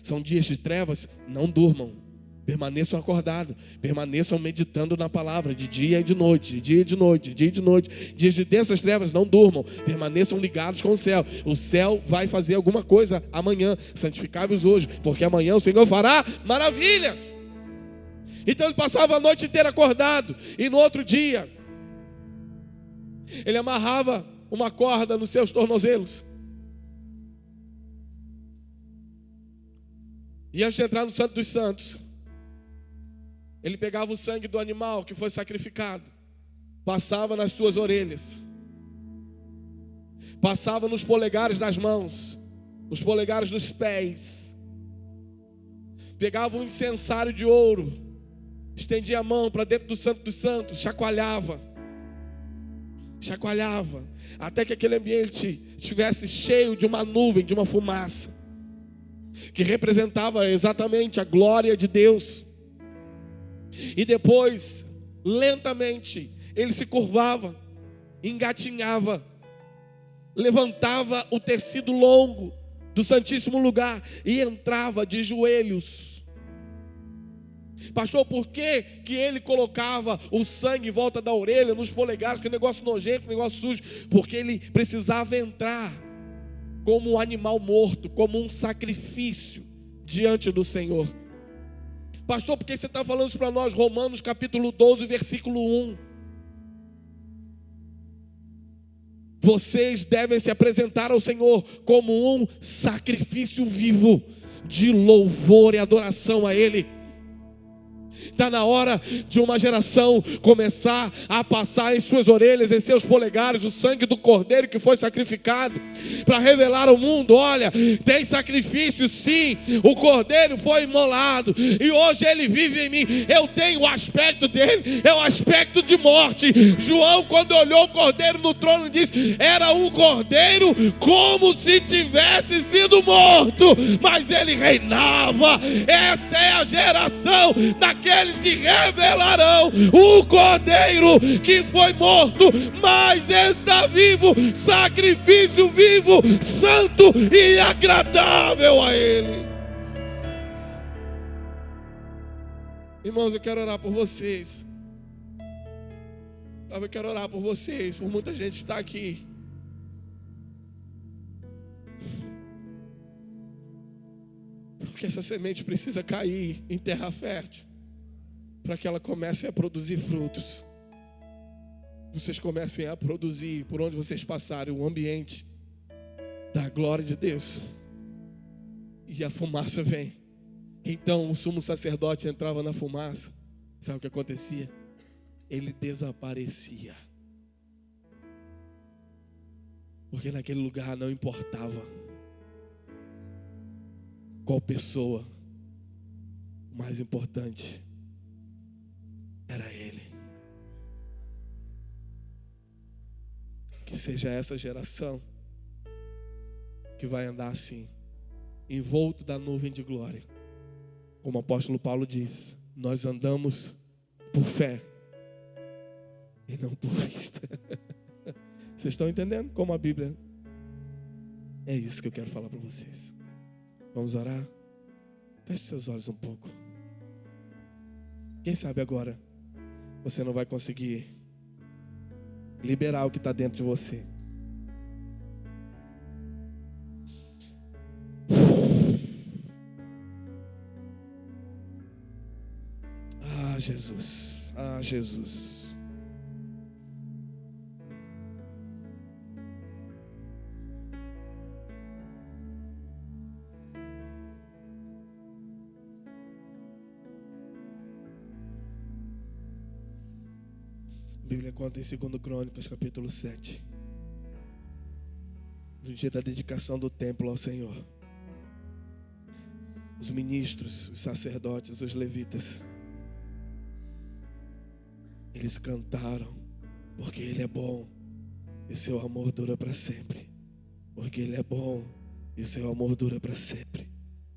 A: São dias de trevas, não durmam. Permaneçam acordados, permaneçam meditando na palavra, de dia e de noite, de dia e de noite, de dia e de noite. Dias de densas trevas, não durmam, permaneçam ligados com o céu. O céu vai fazer alguma coisa amanhã. Santificai-vos hoje, porque amanhã o Senhor fará maravilhas. Então ele passava a noite inteira acordado, e no outro dia ele amarrava uma corda nos seus tornozelos. E antes de entrar no Santo dos Santos, ele pegava o sangue do animal que foi sacrificado, passava nas suas orelhas, passava nos polegares das mãos, nos polegares dos pés, pegava um incensário de ouro, estendia a mão para dentro do Santo dos Santos, chacoalhava, até que aquele ambiente estivesse cheio de uma nuvem, de uma fumaça, que representava exatamente a glória de Deus. E depois, lentamente, ele se curvava, engatinhava, levantava o tecido longo do Santíssimo Lugar e entrava de joelhos. Pastor, por que ele colocava o sangue em volta da orelha, nos polegares? Que negócio nojento, negócio sujo. Porque ele precisava entrar como um animal morto, como um sacrifício diante do Senhor. Pastor, por que você está falando isso para nós? Romanos capítulo 12, versículo 1. vocês devem se apresentar ao Senhor como um sacrifício vivo de louvor e adoração a Ele. Está na hora de uma geração começar a passar em suas orelhas, em seus polegares, o sangue do cordeiro que foi sacrificado, para revelar ao mundo: olha, tem sacrifício sim, o cordeiro foi imolado, e hoje ele vive em mim. Eu tenho o aspecto dele, é o aspecto de morte. João, quando olhou o cordeiro no trono, disse: era um cordeiro como se tivesse sido morto, mas ele reinava. Essa é a geração daqueles que revelarão o cordeiro que foi morto, mas está vivo, sacrifício vivo, santo e agradável a Ele. Irmãos, eu quero orar por vocês. Eu quero orar por vocês, por muita gente que está aqui. Porque essa semente precisa cair em terra fértil, para que ela comece a produzir frutos. Vocês comecem a produzir, por onde vocês passarem, um ambiente da glória de Deus. E a fumaça vem. Então o sumo sacerdote entrava na fumaça. Sabe o que acontecia? Ele desaparecia. Porque naquele lugar não importava qual pessoa, o mais importante era Ele. Que seja essa geração que vai andar assim, envolto da nuvem de glória. Como o apóstolo Paulo diz: nós andamos por fé e não por vista. Vocês estão entendendo como a Bíblia? É isso que eu quero falar para vocês. Vamos orar? Feche seus olhos um pouco. Quem sabe agora você não vai conseguir liberar o que está dentro de você. Ah, Jesus. Ah, Jesus. A Bíblia conta em 2 Crônicas, capítulo 7, no dia da dedicação do templo ao Senhor. Os ministros, os sacerdotes, os levitas, eles cantaram: porque Ele é bom e o seu amor dura para sempre. Porque Ele é bom e o seu amor dura para sempre.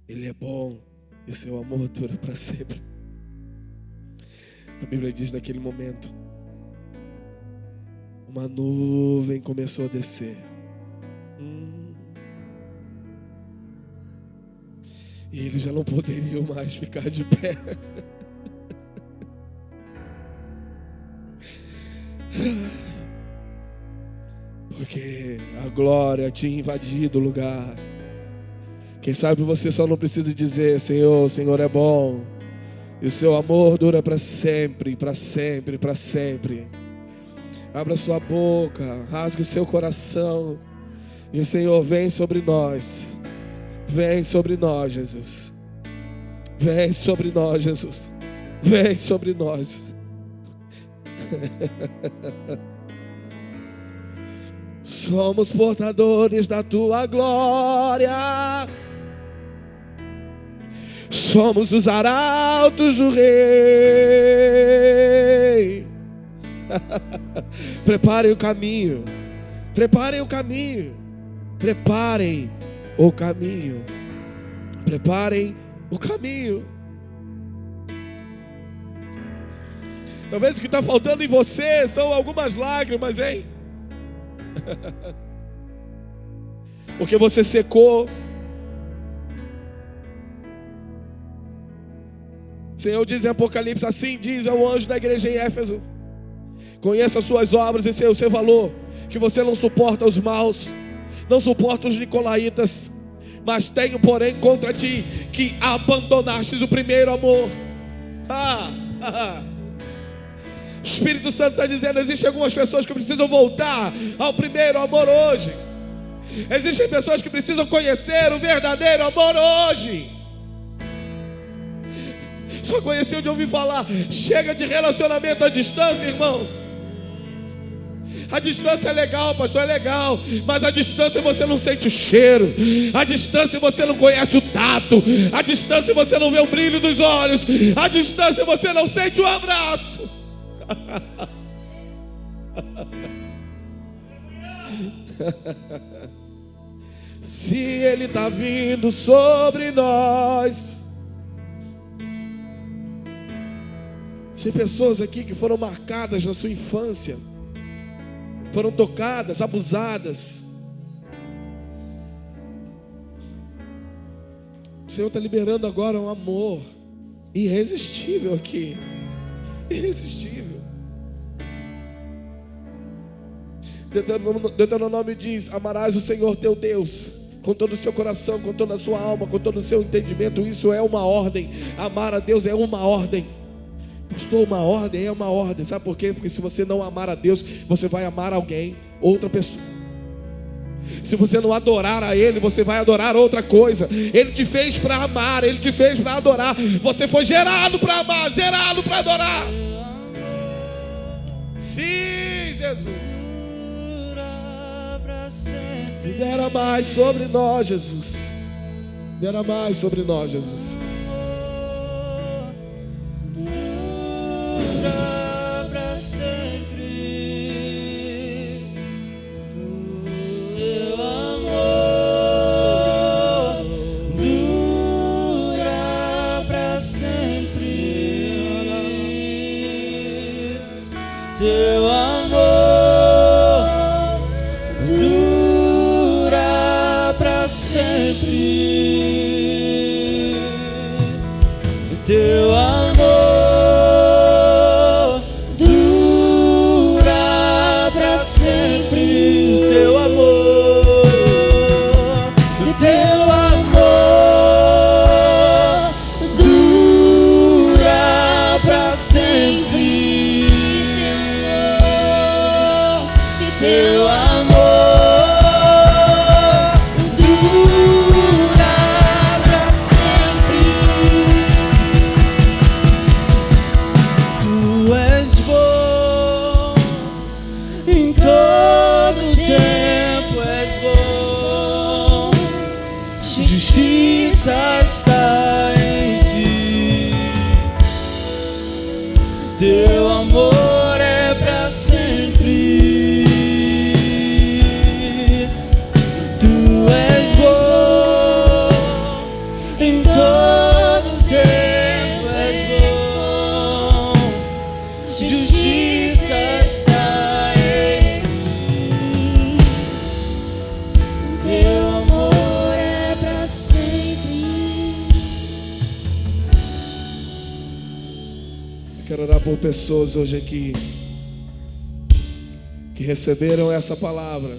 A: Ele é bom e o seu amor dura para sempre. A Bíblia diz: naquele momento, uma nuvem começou a descer. E eles já não poderiam mais ficar de pé. Porque a glória tinha invadido o lugar. Quem sabe você só não precisa dizer: Senhor, o Senhor é bom e o seu amor dura para sempre, para sempre, para sempre. Abra sua boca, rasgue o seu coração, e o Senhor vem sobre nós. Vem sobre nós, Jesus. Vem sobre nós, Jesus. Vem sobre nós. Somos portadores da tua glória. Somos os arautos do Rei. Preparem o caminho. Preparem o caminho. Preparem o caminho. Preparem o caminho. Talvez o que está faltando em você são algumas lágrimas, hein? Porque você secou. O Senhor diz em Apocalipse: assim diz ao anjo da igreja em Éfeso: conheça as suas obras e sei o seu valor, que você não suporta os maus, não suporta os nicolaítas, mas tenho porém contra ti que abandonastes o primeiro amor. O Espírito Santo está dizendo: existem algumas pessoas que precisam voltar ao primeiro amor hoje. Existem pessoas que precisam conhecer o verdadeiro amor hoje. Só conheci de ouvir falar. Chega de relacionamento à distância, irmão. A distância é legal, pastor, é legal. Mas a distância você não sente o cheiro. A distância você não conhece o tato. A distância você não vê o brilho dos olhos. A distância você não sente o abraço. Se Ele está vindo sobre nós. Tem pessoas aqui que foram marcadas na sua infância, foram tocadas, abusadas. O Senhor está liberando agora um amor irresistível aqui. Irresistível. Deuteronômio diz: amarás o Senhor teu Deus com todo o seu coração, com toda a sua alma, com todo o seu entendimento. Isso é uma ordem. Amar a Deus é uma ordem. Pastor, uma ordem é uma ordem. Sabe por quê? Porque se você não amar a Deus, você vai amar alguém, outra pessoa. Se você não adorar a Ele, você vai adorar outra coisa. Ele te fez para amar, Ele te fez para adorar. Você foi gerado para amar, gerado para adorar. Sim, Jesus. Libera mais sobre nós, Jesus. Libera mais sobre nós, Jesus.
B: Dura pra sempre. Teu amor dura pra sempre. Teu amor dura pra sempre. Teu amor dura pra sempre. Teu amor, teu amor dura pra sempre. Teu amor dura pra sempre. Tu és bom em todo tempo, és bom. Justiça está em ti. Teu amor é pra sempre. Tu és bom em todo tempo, és bom. Justiça está em ti. Teu amor é pra sempre.
A: Eu quero orar por pessoas hoje aqui que receberam essa palavra,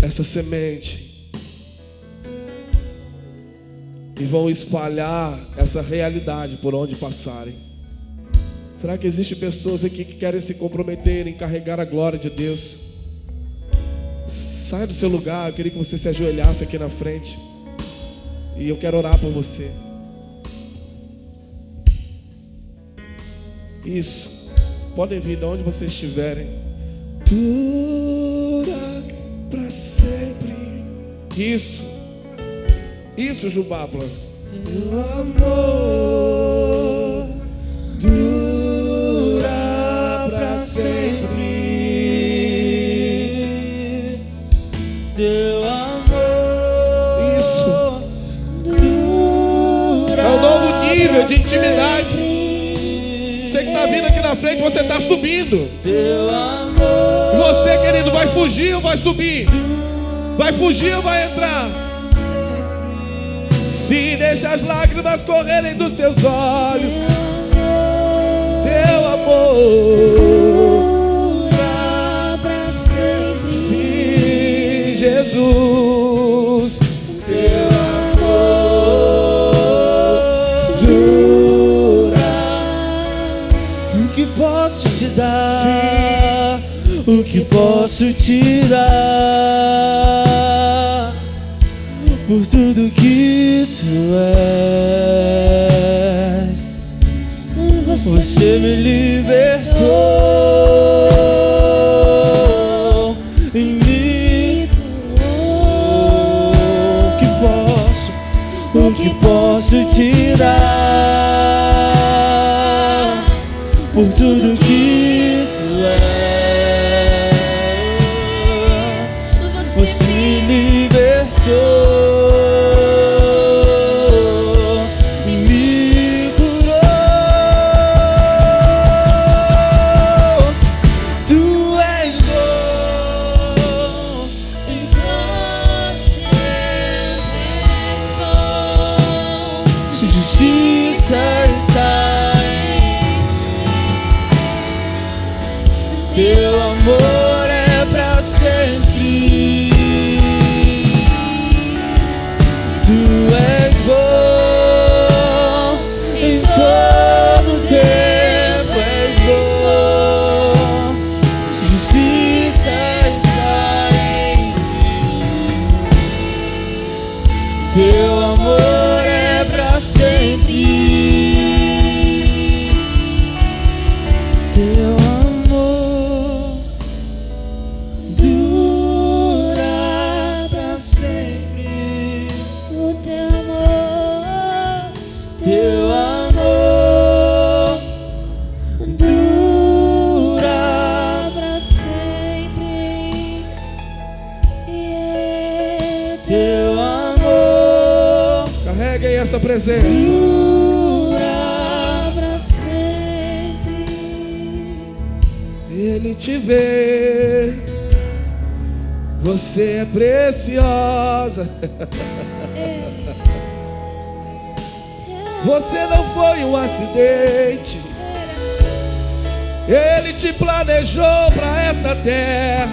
A: essa semente, e vão espalhar essa realidade por onde passarem. Será que existem pessoas aqui que querem se comprometer em carregar a glória de Deus? Saia do seu lugar. Eu queria que você se ajoelhasse aqui na frente, e eu quero orar por você. Isso. Podem vir de onde vocês estiverem. Dura pra sempre. Isso. Isso, Jubapla. Teu amor dura pra sempre.
B: Teu amor.
A: Isso.
B: Dura
A: É um novo nível de
B: pra
A: intimidade.
B: sempre.
A: Você que está vindo aqui na frente, você está subindo.
B: Teu amor.
A: E você, querido, vai fugir ou vai subir? Vai fugir ou vai entrar? Se deixa as lágrimas correrem dos seus olhos, teu amor
B: Dura pra sempre.
A: sim, Jesus.
B: Teu amor
A: Dura
B: dar? O que posso te dar por tudo que tu és? Você me libertou e me curou. O que posso te dar por tudo que tu és? Você me libertou e me curou. Tu és bom
C: Em todo tempo és bom.
B: justiça está em ti. Teu amor é pra sempre. Tu és bom em todo tempo és bom. Justiça está em ti. Teu amor é pra sempre. Teu amor dura pra sempre.
C: O teu amor,
B: Teu amor dura.
C: pra sempre.
B: Teu amor
A: Carreguem essa presença.
C: Dura pra sempre.
A: Ele te vê. Você é preciosa. Você não foi um acidente. Ele te planejou para essa terra,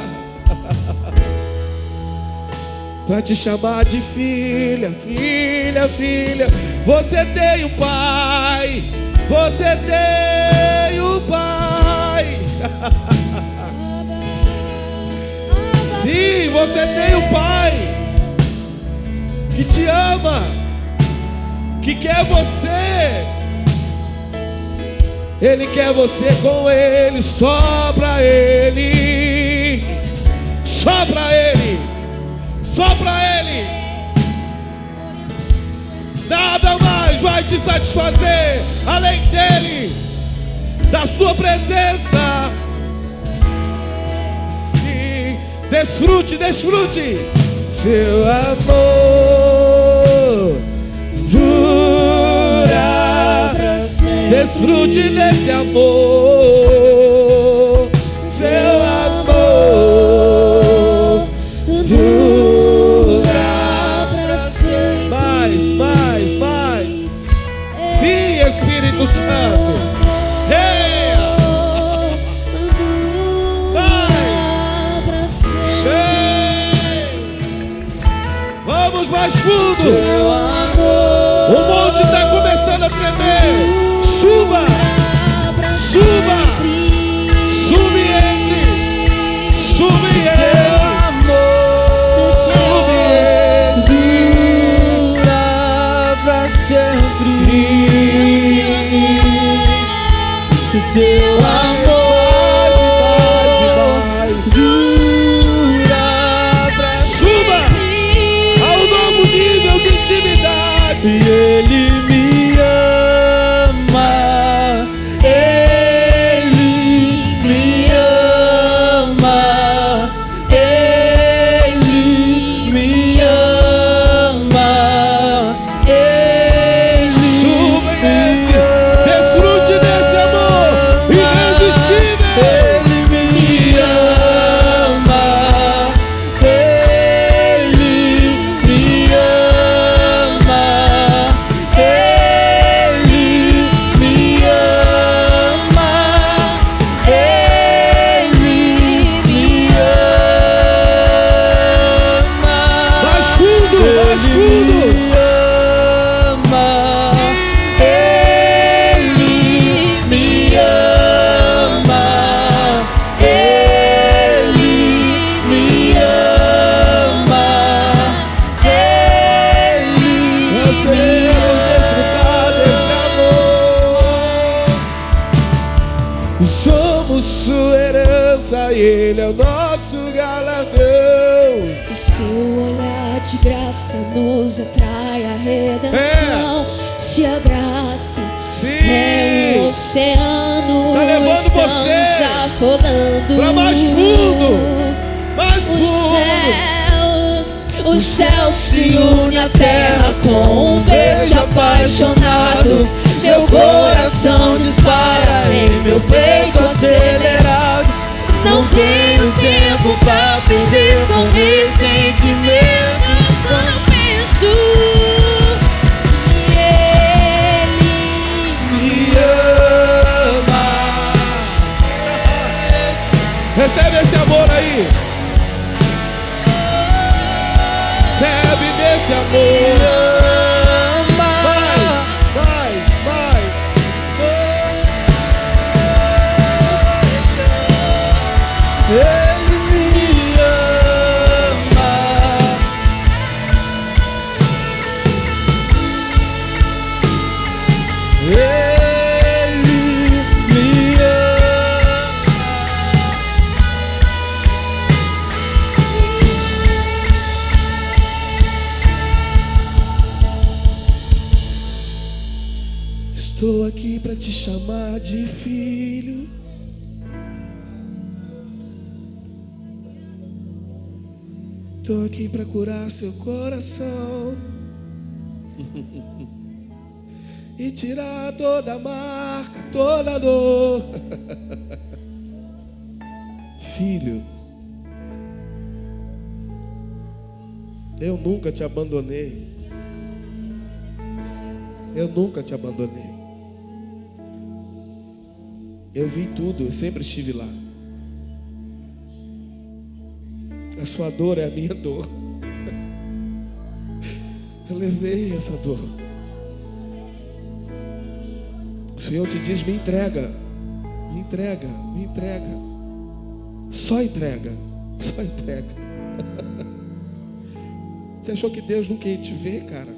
A: para te chamar de filha, filha, filha. Você tem um pai. Você tem um pai. Sim, você tem um pai que te ama, que quer você. Ele quer você com ele, só pra ele, só pra ele, só pra ele. Nada mais vai te satisfazer além dele, da sua presença. Sim, desfrute, desfrute. Seu amor dura
C: Pra sempre.
A: Desfrute desse amor. Seu amor dura
C: pra sempre.
A: mais, mais, mais. Sim, Espírito Santo. Hey!
C: Dura pra sempre.
A: Vamos mais fundo.
B: Teu amor
A: O monte está começando a tremer. Suba, suba, sube entre, sube
B: Teu
A: entre.
B: amor dura pra sempre. Teu amor dura pra
A: Suba ao novo nível de intimidade.
B: E Ele me ama, Ele me ama, Ele me ama, Ele
A: Suba
B: me
A: e desfrute desse amor nossa herança, Ele é o nosso galardão.
C: O seu olhar de graça nos atrai a redenção. Se a graça é um oceano,
A: tá levando
C: estamos
A: você
C: afogando
A: pra mais fundo, mais fundo.
C: Os céus se unem à terra com um beijo apaixonado. Meu coração dispara em meu peito acelerado. Não tenho tempo pra perder com meus sentimentos. Quando eu penso que Ele
A: Me ama. Recebe esse amor aí. Recebe desse amor.
B: Ele me ama. Ele me
A: ama. Estou aqui para te chamar de filho. Estou aqui para curar seu coração e tirar toda a marca, toda a dor. Filho, eu nunca te abandonei. Eu nunca te abandonei. Eu vi tudo, eu sempre estive lá. A sua dor é a minha dor. Eu levei essa dor. O Senhor te diz: me entrega, me entrega, me entrega. Só entrega, só entrega. Você achou que Deus nunca ia te ver, cara?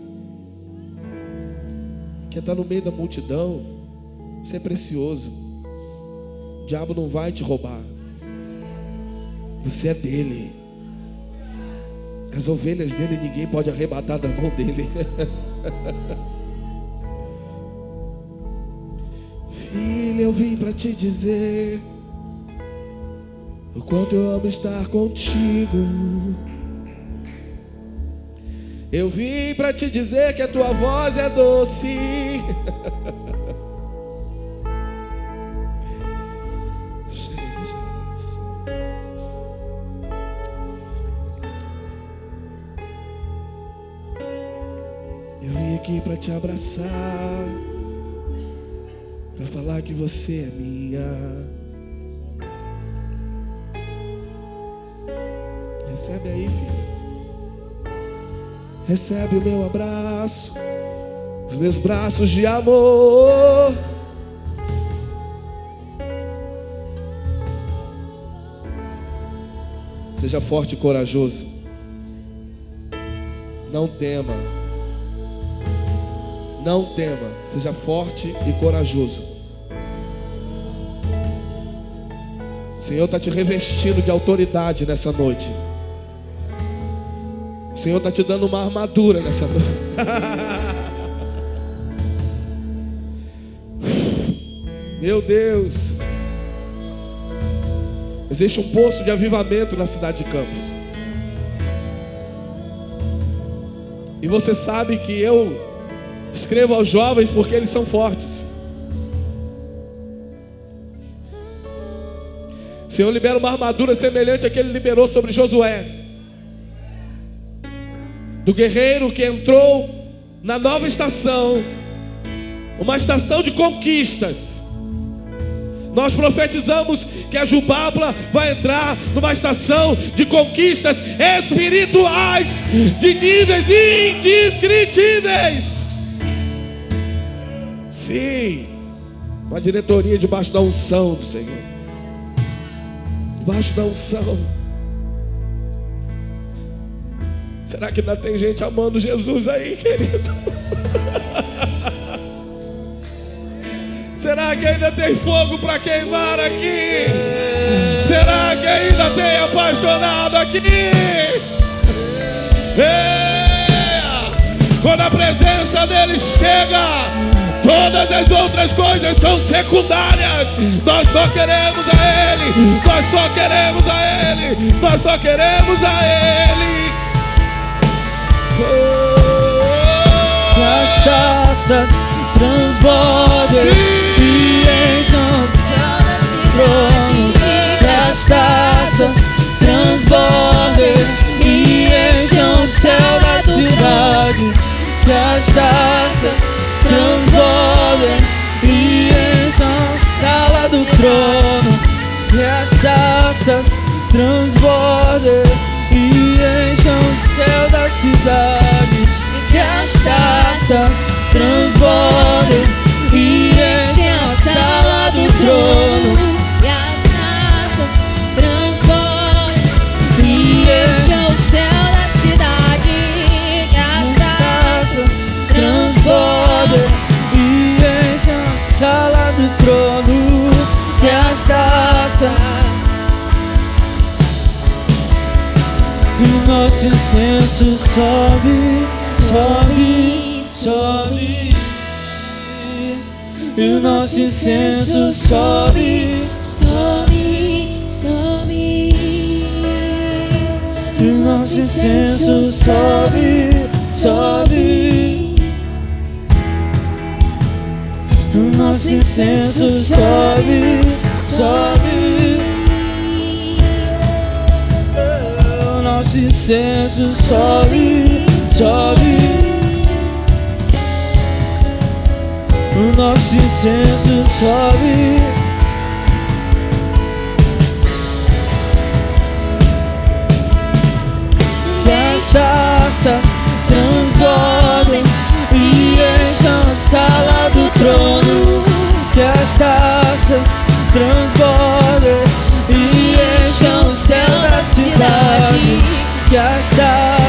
A: Que está no meio da multidão. Você é precioso. O diabo não vai te roubar. Você é dele. As ovelhas dele ninguém pode arrebatar da mão dele. Filha, eu vim para te dizer o quanto eu amo estar contigo. Eu vim para te dizer que a tua voz é doce. Eu vim aqui para te abraçar, para falar que você é minha. Recebe aí, filho. Recebe o meu abraço, os meus braços de amor. Seja forte e corajoso. Não tema. Não tema. Seja forte e corajoso. O Senhor está te revestindo de autoridade nessa noite. O Senhor está te dando uma armadura nessa noite. Meu Deus. Existe um poço de avivamento na cidade de Campos. E você sabe que eu escrevo aos jovens porque eles são fortes. O Senhor libera uma armadura semelhante à que Ele liberou sobre Josué, do guerreiro que entrou na nova estação, uma estação de conquistas. Nós profetizamos que a Jubapla vai entrar numa estação de conquistas espirituais de níveis indescritíveis. Sim, uma diretoria debaixo da unção do Senhor, debaixo da unção. Será que ainda tem gente amando Jesus aí, querido? Será que ainda tem fogo para queimar aqui? Será que ainda tem apaixonado aqui? Quando a presença dele chega, todas as outras coisas são secundárias. Nós só queremos a ele. Nós só queremos a ele. Nós só queremos a ele.
B: Que as taças transbordem e encham o céu da cidade. Que as taças transbordem e encham o céu da cidade. Que as taças transbordem e encham a sala do trono. Que as taças transbordem e encham o céu da cidade. Que as taças transbordem e enchem a sala do trono.
C: E as taças transbordem e enchem o céu da cidade. Que as taças transbordem
B: E enchem a sala do trono. Que as taças e nosso incenso sobe, sobe, sobe. E o nosso incenso sobe,
C: sobe, sobe.
B: e o nosso incenso sobe, sobe. O nosso incenso sobe, sobe. O nosso incenso sobe, sobe. O nosso incenso sobe. Que as taças transbordem e encham a sala do trono. Que as taças transbordem e encham o céu da cidade. Que as taças